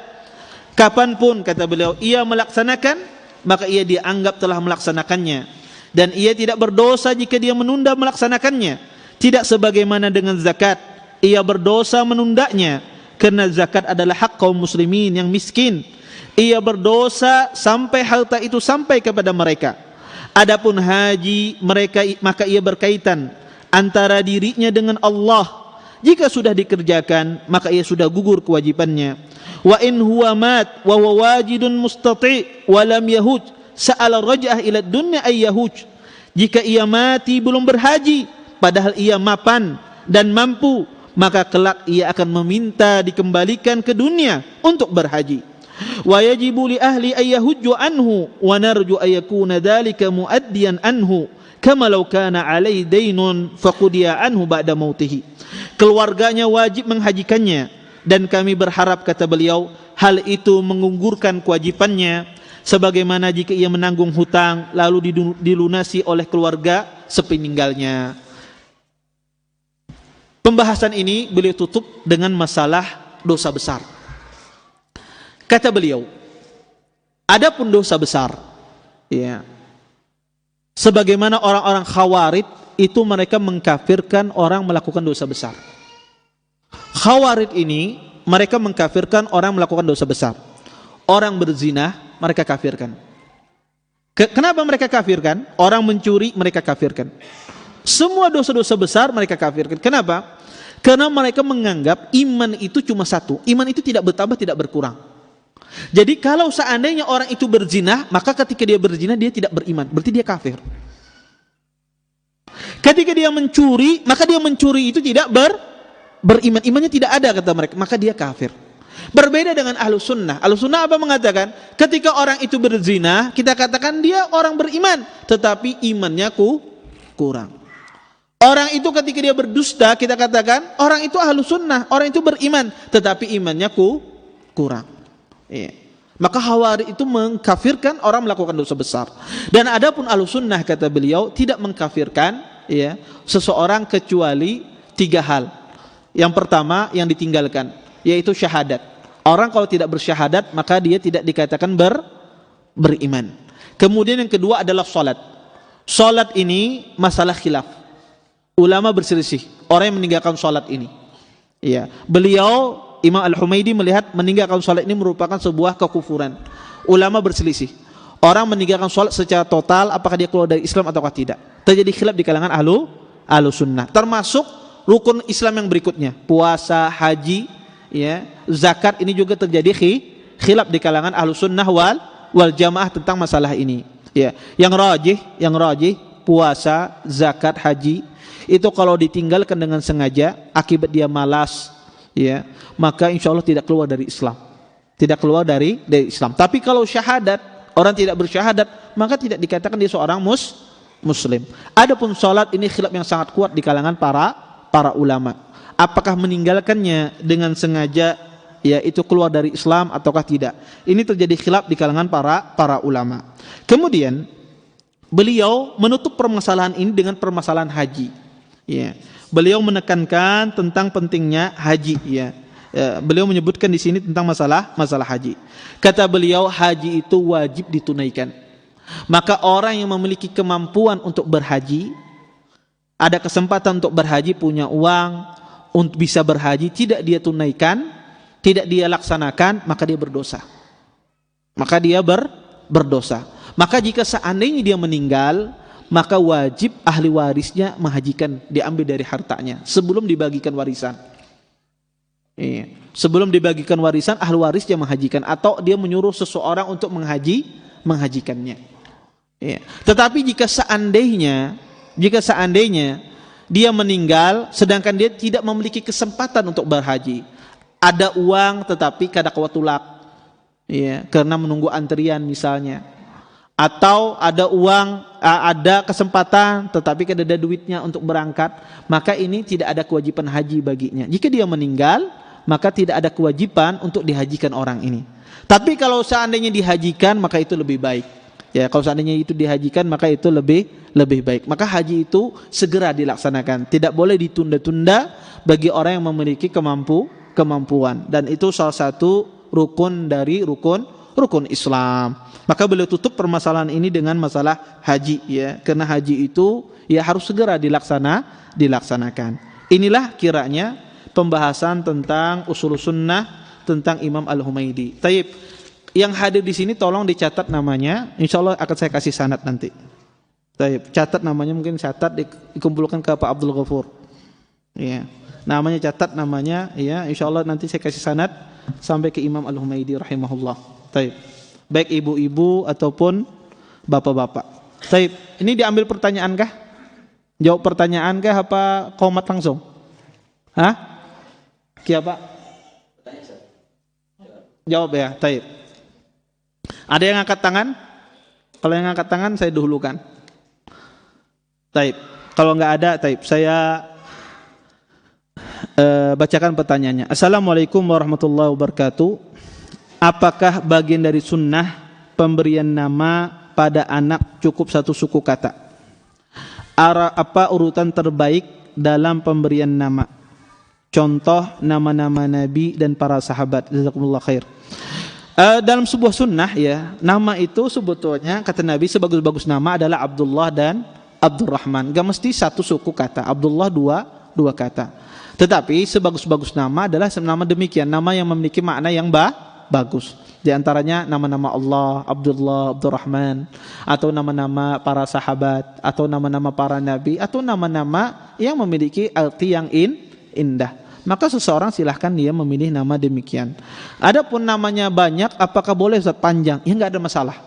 Kapanpun, kata beliau, ia melaksanakan maka ia dianggap telah melaksanakannya, dan ia tidak berdosa jika dia menunda melaksanakannya. Tidak sebagaimana dengan zakat, ia berdosa menundanya karena zakat adalah hak kaum muslimin yang miskin. Ia berdosa sampai harta itu sampai kepada mereka. Adapun haji maka ia berkaitan antara dirinya dengan Allah. Jika sudah dikerjakan maka ia sudah gugur kewajibannya. Wa in huwa mat wa huwa wajidun mustati' wa lam yahuj sa'ala raj'ah ila dunya ay yahuj. Jika ia mati belum berhaji padahal ia mapan dan mampu, maka kelak ia akan meminta dikembalikan ke dunia untuk berhaji. Wa yajibu li ahli ay yahujju anhu wa narju ay yakuna dhalika muaddiyan anhu kama law kana alaihi daynun faqudiya anhu ba'da mautihi. Keluarganya wajib menghajikannya, dan kami berharap, kata beliau, hal itu menggugurkan kewajibannya, sebagaimana jika ia menanggung hutang lalu dilunasi oleh keluarga sepeninggalnya. Pembahasan ini beliau tutup dengan masalah dosa besar. Kata beliau, adapun dosa besar, ya, sebagaimana orang-orang Khawarij itu mereka mengkafirkan orang melakukan dosa besar. Khawarij ini mereka mengkafirkan orang melakukan dosa besar. Orang berzina mereka kafirkan. Kenapa mereka kafirkan? Orang mencuri mereka kafirkan. Semua dosa-dosa besar mereka kafirkan. Kenapa? Karena mereka menganggap iman itu cuma satu. Iman itu tidak bertambah, tidak berkurang. Jadi kalau seandainya orang itu berzina, maka ketika dia berzina dia tidak beriman, berarti dia kafir. Ketika dia mencuri, maka dia mencuri itu tidak beriman, imannya tidak ada kata mereka, maka dia kafir. Berbeda dengan Ahlus Sunnah. Ahlus Sunnah apa mengatakan? Ketika orang itu berzina, kita katakan dia orang beriman, tetapi imannya kurang. Orang itu ketika dia berdusta, kita katakan orang itu Ahlus Sunnah, orang itu beriman, tetapi imannya kurang. Iya. Maka Khawarij itu mengkafirkan orang melakukan dosa besar. Dan adapun Ahlus Sunnah kata beliau tidak mengkafirkan, ya, seseorang kecuali 3 hal. Yang pertama yang ditinggalkan, yaitu syahadat. Orang kalau tidak bersyahadat maka dia tidak dikatakan beriman. Kemudian yang kedua adalah salat. Salat ini masalah khilaf. Ulama berselisih orang yang meninggalkan salat ini. Ya, beliau Imam Al-Humaidi melihat meninggalkan salat ini merupakan sebuah kekufuran. Ulama berselisih. Orang meninggalkan salat secara total apakah dia keluar dari Islam ataukah tidak. Terjadi khilaf di kalangan Ahlus Sunnah. Termasuk rukun Islam yang berikutnya, puasa, haji, ya, zakat, ini juga terjadi khilaf di kalangan Ahlus Sunnah wal Jamaah tentang masalah ini. Ya, yang rajih puasa, zakat, haji itu kalau ditinggalkan dengan sengaja akibat dia malas, ya, maka insya Allah tidak keluar dari Islam. Tidak keluar dari Islam. Tapi kalau syahadat, orang tidak bersyahadat, maka tidak dikatakan dia seorang muslim. Adapun salat ini khilaf yang sangat kuat di kalangan para ulama. Apakah meninggalkannya dengan sengaja, ya, itu keluar dari Islam ataukah tidak? Ini terjadi khilaf di kalangan para ulama. Kemudian beliau menutup permasalahan ini dengan permasalahan haji. Ya, beliau menekankan tentang pentingnya haji. Ya, beliau menyebutkan di sini tentang masalah haji. Kata beliau, haji itu wajib ditunaikan. Maka orang yang memiliki kemampuan untuk berhaji, ada kesempatan untuk berhaji, punya uang untuk bisa berhaji, tidak dia tunaikan, tidak dia laksanakan, maka dia berdosa. Maka jika seandainya dia meninggal, maka wajib ahli warisnya menghajikan, diambil dari hartanya sebelum dibagikan warisan. Iya. Sebelum dibagikan warisan, ahli warisnya menghajikan, atau dia menyuruh seseorang untuk menghajikannya. Iya. Tetapi jika seandainya dia meninggal sedangkan dia tidak memiliki kesempatan untuk berhaji, ada uang tetapi kada kuatulak, ya, karena menunggu antrian misalnya, atau ada uang, ada kesempatan tetapi kada ada duitnya untuk berangkat, maka ini tidak ada kewajiban haji baginya. Jika dia meninggal, maka tidak ada kewajiban untuk dihajikan orang ini. Tapi kalau seandainya dihajikan, maka itu lebih baik. Ya, kalau seandainya itu dihajikan, maka itu lebih baik. Maka haji itu segera dilaksanakan, tidak boleh ditunda-tunda bagi orang yang memiliki kemampuan, dan itu salah satu rukun dari rukun Islam. Maka beliau tutup permasalahan ini dengan masalah haji, ya, karena haji itu ya harus segera dilaksanakan. Inilah kiranya pembahasan tentang usul sunnah tentang Imam Al-Humaidi. Taib, yang hadir di sini tolong dicatat namanya, insyaallah akan saya kasih sanad nanti. Taib, catat namanya, mungkin catat dikumpulkan ke Pak Abdul Ghafur. Ya, namanya catat namanya, ya, insyaallah nanti saya kasih sanad sampai ke Imam Al-Humaidi rahimahullah. Taib. Baik ibu-ibu ataupun bapak-bapak. Taib, ini diambil pertanyaan kah? Jawab pertanyaan kah apa komat langsung? Hah? Kia Pak? Jawab ya, taib. Ada yang angkat tangan? Kalau yang angkat tangan saya dahulukan. Taib. Kalau enggak ada, taib. Saya bacakan pertanyaannya. Assalamualaikum warahmatullahi wabarakatuh. Apakah bagian dari sunnah pemberian nama pada anak cukup satu suku kata? Apa urutan terbaik dalam pemberian nama? contoh nama-nama nabi dan para sahabat. Jazakumullah khair. Dalam sebuah sunnah ya, nama itu sebetulnya kata Nabi sebagus-bagus nama adalah Abdullah dan Abdurrahman. Gak mesti satu suku kata. Abdullah dua kata. Tetapi sebagus-bagus nama adalah nama demikian, nama yang memiliki makna yang bagus. Di antaranya nama-nama Allah, Abdullah, Abdurrahman, atau nama-nama para sahabat, atau nama-nama para nabi, atau nama-nama yang memiliki arti yang indah. Maka seseorang silahkan dia memilih nama demikian. Adapun namanya banyak, apakah boleh Ustaz panjang? Ya enggak ada masalah.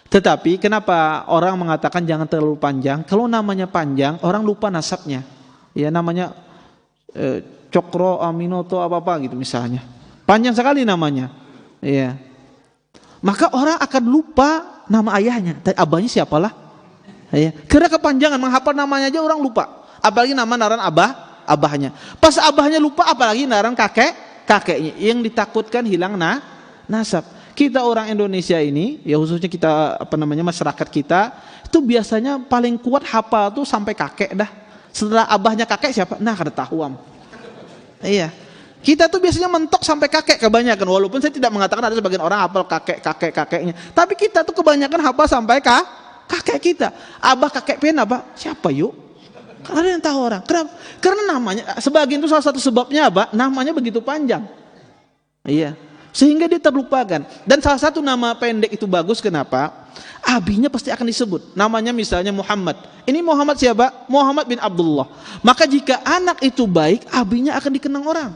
Tetapi kenapa orang mengatakan jangan terlalu panjang? Kalau namanya panjang, orang lupa nasabnya. Ya namanya Cokro, Aminoto, apa-apa gitu misalnya. Panjang sekali namanya. Ya. Maka orang akan lupa nama ayahnya. Abahnya siapalah? Ya. Karena kepanjangan, menghafal namanya aja orang lupa. Apalagi nama naran abahnya. Pas abahnya lupa, apalagi naran kakeknya. Yang ditakutkan hilang nasab. Kita orang Indonesia ini, ya khususnya kita masyarakat kita, itu biasanya paling kuat hafal tuh sampai kakek dah. Setelah abahnya kakek siapa? Nah, kada tahuam. Iya. Kita tuh biasanya mentok sampai kakek kebanyakan. Walaupun saya tidak mengatakan ada sebagian orang hafal kakeknya. Tapi kita tuh kebanyakan hafal sampai kakek kita. Abah kakek pen apa? Siapa yuk? Ada yang tahu orang. Kenapa? Karena namanya, sebagian itu salah satu sebabnya apa? Namanya begitu panjang. Iya. Sehingga dia terlupakan. Dan salah satu nama pendek itu bagus. Kenapa? Abinya pasti akan disebut. Namanya misalnya Muhammad. Ini Muhammad siapa? Muhammad bin Abdullah. Maka jika anak itu baik, abinya akan dikenang orang.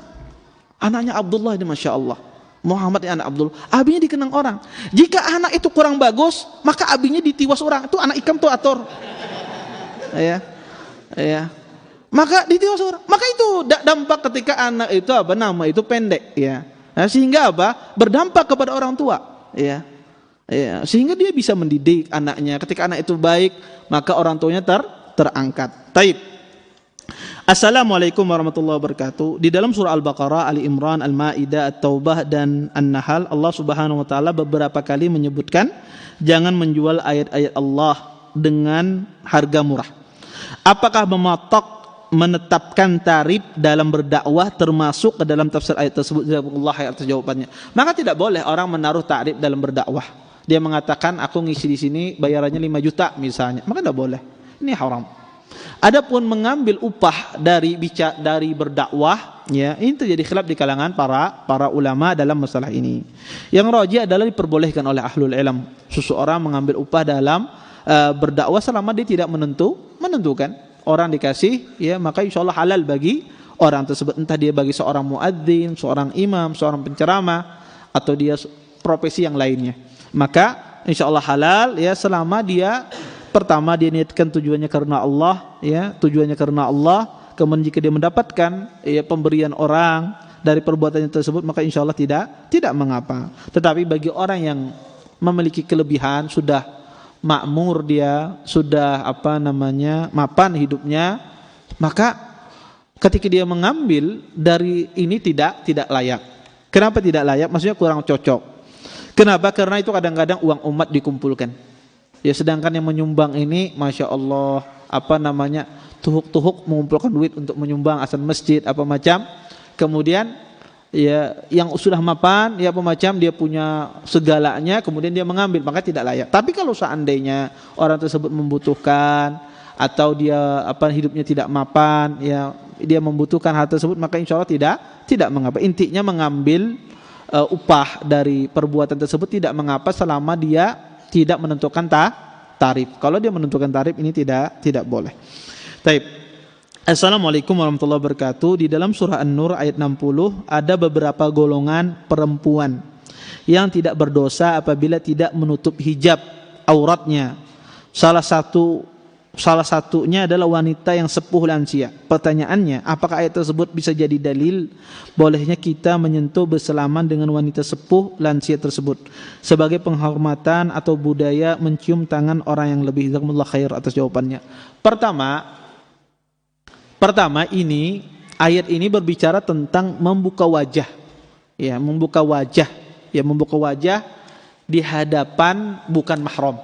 Anaknya Abdullah ini Masya Allah. Muhammad ini anak Abdullah. Abinya dikenang orang. Jika anak itu kurang bagus, maka abinya ditiwas orang. Itu anak ikam tuh ator. Ya. Ya, maka ditiwas orang. Maka itu dampak ketika anak itu nama itu pendek, ya. Nah, sehingga berdampak kepada orang tua, ya. Ya, sehingga dia bisa mendidik anaknya. Ketika anak itu baik, maka orang tuanya terangkat. Taib. Assalamualaikum warahmatullahi wabarakatuh. Di dalam surah Al-Baqarah, Ali Imran, Al-Maidah, At-Taubah dan An-Nahl, Allah Subhanahu wa taala beberapa kali menyebutkan jangan menjual ayat-ayat Allah dengan harga murah. Apakah menetapkan tarif dalam berdakwah termasuk ke dalam tafsir ayat tersebut? Jazakumullah khair atas jawabannya. Maka tidak boleh orang menaruh tarif dalam berdakwah. Dia mengatakan aku ngisi di sini bayarannya 5 juta misalnya. Maka tidak boleh. Ini haram. Adapun mengambil upah dari berdakwah, ya, ini terjadi khilaf di kalangan para ulama dalam masalah ini. Yang rajih adalah diperbolehkan oleh ahlul ilm. Seseorang mengambil upah dalam berdakwah selama dia tidak menentukan. Orang dikasih, ya, maka insyaallah halal bagi orang tersebut, entah dia bagi seorang muadzin, seorang imam, seorang penceramah, atau dia profesi yang lainnya. Maka insyaallah halal, ya, selama dia pertama dia niatkan tujuannya karena Allah, ya, tujuannya karena Allah. Kemudian jika dia mendapatkan, ya, pemberian orang dari perbuatannya tersebut, maka insyaallah tidak mengapa. Tetapi bagi orang yang memiliki kelebihan, sudah makmur, dia sudah mapan hidupnya, maka ketika dia mengambil dari ini tidak layak. Kenapa tidak layak? Maksudnya kurang cocok. Kenapa? Karena itu kadang-kadang uang umat dikumpulkan. Ya, sedangkan yang menyumbang ini Masya Allah tuhuk-tuhuk mengumpulkan duit untuk menyumbang asal masjid apa macam. Kemudian ya yang sudah mapan, ya macam dia punya segalanya, kemudian dia mengambil, maka tidak layak. Tapi kalau seandainya orang tersebut membutuhkan atau dia hidupnya tidak mapan, ya dia membutuhkan hal tersebut, maka insya Allah tidak mengapa. Intinya mengambil upah dari perbuatan tersebut tidak mengapa selama dia tidak menentukan tarif. Kalau dia menentukan tarif, ini tidak boleh. Taib. Assalamualaikum warahmatullahi wabarakatuh. Di dalam surah An-Nur ayat 60 ada beberapa golongan perempuan yang tidak berdosa apabila tidak menutup hijab auratnya. Salah satunya adalah wanita yang sepuh lansia. Pertanyaannya, apakah ayat tersebut bisa jadi dalil bolehnya kita menyentuh bersalaman dengan wanita sepuh lansia tersebut sebagai penghormatan atau budaya mencium tangan orang yang lebih? Jazakumullah khair atas jawabannya. Pertama ini ayat ini berbicara tentang membuka wajah. Ya, membuka wajah di hadapan bukan mahram.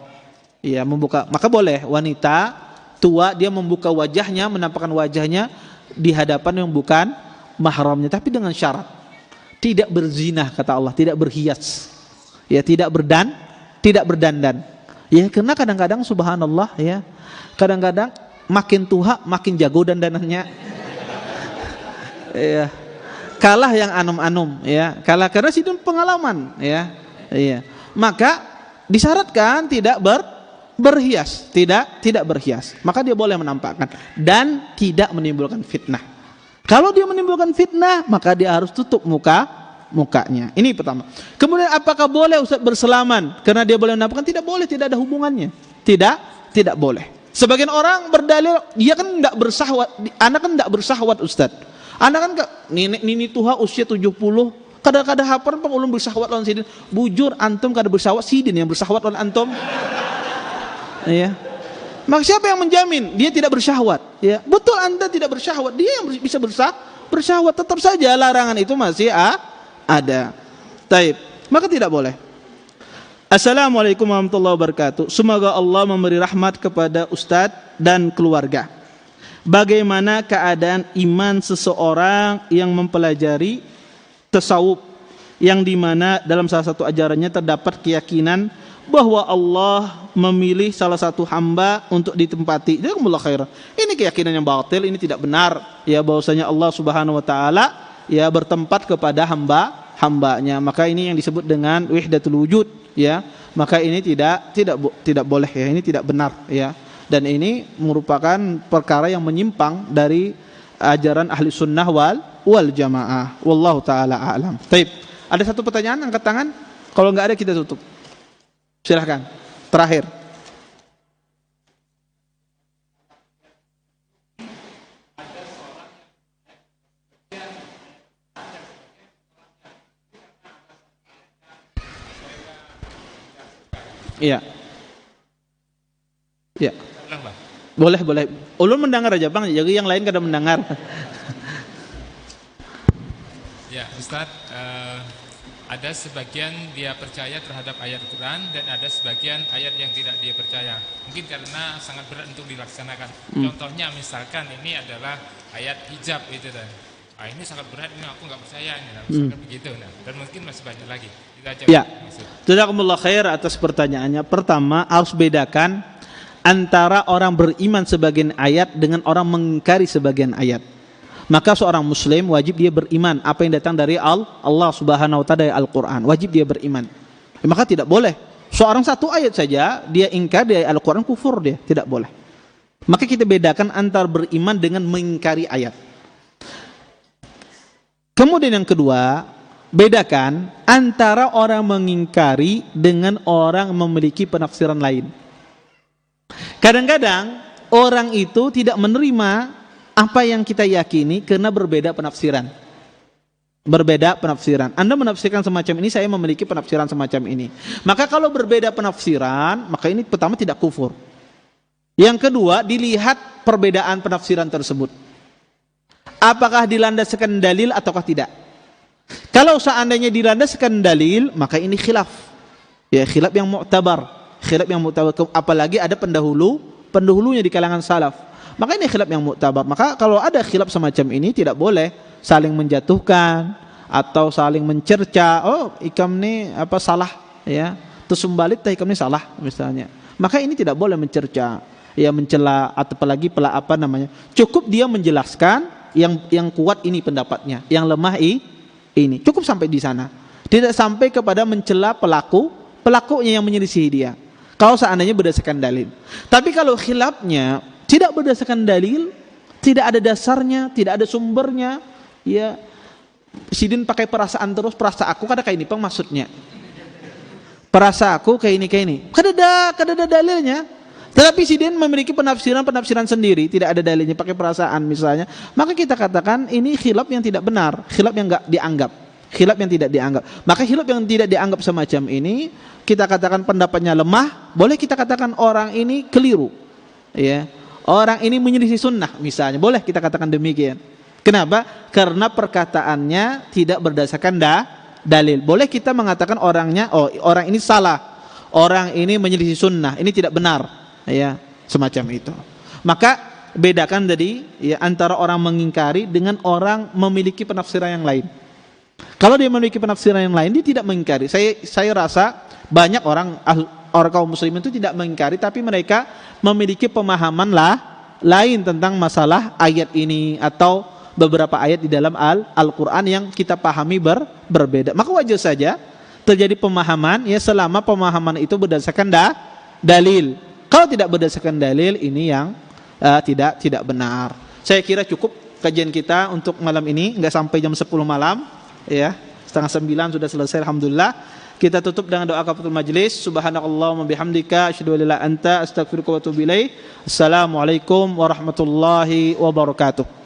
Ya, maka boleh wanita tua dia membuka wajahnya, menampakkan wajahnya di hadapan yang bukan mahramnya, tapi dengan syarat tidak berzina, kata Allah, tidak berhias, ya, tidak berdandan, ya, karena kadang-kadang subhanallah, ya, kadang-kadang makin tua makin jago dandanannya, ya, kalah yang anum-anum, ya, kalah karena itu pengalaman, ya, iya, maka disyaratkan tidak berhias, tidak berhias, maka dia boleh menampakkan dan tidak menimbulkan fitnah. Kalau dia menimbulkan fitnah, maka dia harus tutup mukanya. Ini pertama. Kemudian apakah boleh Ustaz berselaman karena dia boleh menampakkan? Tidak boleh, tidak ada hubungannya. Tidak boleh. Sebagian orang berdalil dia kan tidak bersahwat, anak kan tidak bersahwat Ustaz. Anak kan nini tuha usia 70, kadang-kadang hafal ulun bersahwat lawan sidin. Bujur antum kada bersahwat, sidin yang bersahwat lawan antum. Iya. Maka siapa yang menjamin dia tidak bersyahwat? Ya, betul Anda tidak bersyahwat, dia yang bisa bersyahwat, tetap saja larangan itu masih ada. Taib. Maka tidak boleh. Assalamualaikum warahmatullahi wabarakatuh. Semoga Allah memberi rahmat kepada Ustadz dan keluarga. Bagaimana keadaan iman seseorang yang mempelajari tasawuf, yang dimana dalam salah satu ajarannya terdapat keyakinan bahwa Allah memilih salah satu hamba untuk ditempati. Jazakumullah khairan. Ini keyakinan yang batil, ini tidak benar. Ya, bahwasanya Allah Subhanahu wa taala ya bertempat kepada hambanya. Maka ini yang disebut dengan wahdatul wujud, ya. Maka ini tidak boleh, ya. Ini tidak benar, ya. Dan ini merupakan perkara yang menyimpang dari ajaran ahli sunnah wal jamaah. Wallahu taala a'lam. Taib. Ada satu pertanyaan, angkat tangan. Kalau enggak ada kita tutup. Silahkan, terakhir. Iya. Iya. Boleh. Ulun mendengar aja Bang, jadi yang lain kada mendengar. Ya, Ustaz, ada sebagian dia percaya terhadap ayat Quran dan ada sebagian ayat yang tidak dia percaya. Mungkin karena sangat berat untuk dilaksanakan. Contohnya misalkan ini adalah ayat hijab itu dan ini sangat berat, ini aku nggak percaya ini. Misalkan begitu. Nah, dan mungkin masih banyak lagi. Ya. Jazakumullah khair atas pertanyaannya. Pertama, harus bedakan antara orang beriman sebagian ayat dengan orang mengingkari sebagian ayat. Maka seorang muslim wajib dia beriman apa yang datang dari Allah Subhanahu wa taala dari Al-Qur'an. Wajib dia beriman. Maka tidak boleh seorang satu ayat saja dia ingkar dari Al-Qur'an, kufur dia, tidak boleh. Maka kita bedakan antara beriman dengan mengingkari ayat. Kemudian yang kedua, bedakan antara orang mengingkari dengan orang memiliki penafsiran lain. Kadang-kadang orang itu tidak menerima apa yang kita yakini karena berbeda penafsiran. Berbeda penafsiran. Anda menafsirkan semacam ini, saya memiliki penafsiran semacam ini. Maka kalau berbeda penafsiran, maka ini pertama tidak kufur. Yang kedua, dilihat perbedaan penafsiran tersebut. Apakah dilandaskan dalil ataukah tidak? Kalau seandainya dilandaskan dalil, maka ini khilaf. Ya, khilaf yang mu'tabar. Khilaf yang mu'tabar, apalagi ada pendahulunya di kalangan salaf. Maka ini khilaf yang mu'tabar. Maka kalau ada khilaf semacam ini tidak boleh saling menjatuhkan atau saling mencerca. Oh, ikam ni apa salah, ya. Terus sembalit ikam ni salah misalnya. Maka ini tidak boleh mencerca, ya, mencela atau apalagi apa namanya. Cukup dia menjelaskan yang kuat ini pendapatnya, yang lemah ini. Cukup sampai di sana. Tidak sampai kepada mencela pelakunya yang menyelisihi dia. Kalau seandainya berdasarkan dalil. Tapi kalau khilafnya tidak berdasarkan dalil, tidak ada dasarnya, tidak ada sumbernya, ya, sidin pakai perasaan terus, perasa aku kada kayak ini pang maksudnya. Perasa aku kayak ini. Kada ada dalilnya. Tetapi sidin memiliki penafsiran sendiri, tidak ada dalilnya, pakai perasaan misalnya. Maka kita katakan ini khilaf yang tidak benar, khilaf yang enggak dianggap. Khilaf yang tidak dianggap. Maka khilaf yang tidak dianggap semacam ini, kita katakan pendapatnya lemah, boleh kita katakan orang ini keliru. Ya. Orang ini menyelisih sunnah misalnya, boleh kita katakan demikian. Kenapa? Karena perkataannya tidak berdasarkan dalil. Boleh kita mengatakan orang ini salah, orang ini menyelisih sunnah, ini tidak benar, ya, semacam itu. Maka bedakan tadi ya antara orang mengingkari dengan orang memiliki penafsiran yang lain. Kalau dia memiliki penafsiran yang lain, dia tidak mengingkari. Saya rasa banyak orang kaum muslimin itu tidak mengingkari, tapi mereka memiliki pemahaman lain tentang masalah ayat ini atau beberapa ayat di dalam Al-Quran yang kita pahami berbeda. Maka wajar saja terjadi pemahaman ya selama pemahaman itu berdasarkan dalil. Kalau tidak berdasarkan dalil, ini yang tidak benar. Saya kira cukup kajian kita untuk malam ini, enggak sampai jam 10 malam ya. 8:30 sudah selesai alhamdulillah. Kita tutup dengan doa kafaratul majlis. Subhanakallahumma bihamdika asyhadu an la ilaha illa anta astaghfiruka wa atubu ilaik. Assalamualaikum warahmatullahi wabarakatuh.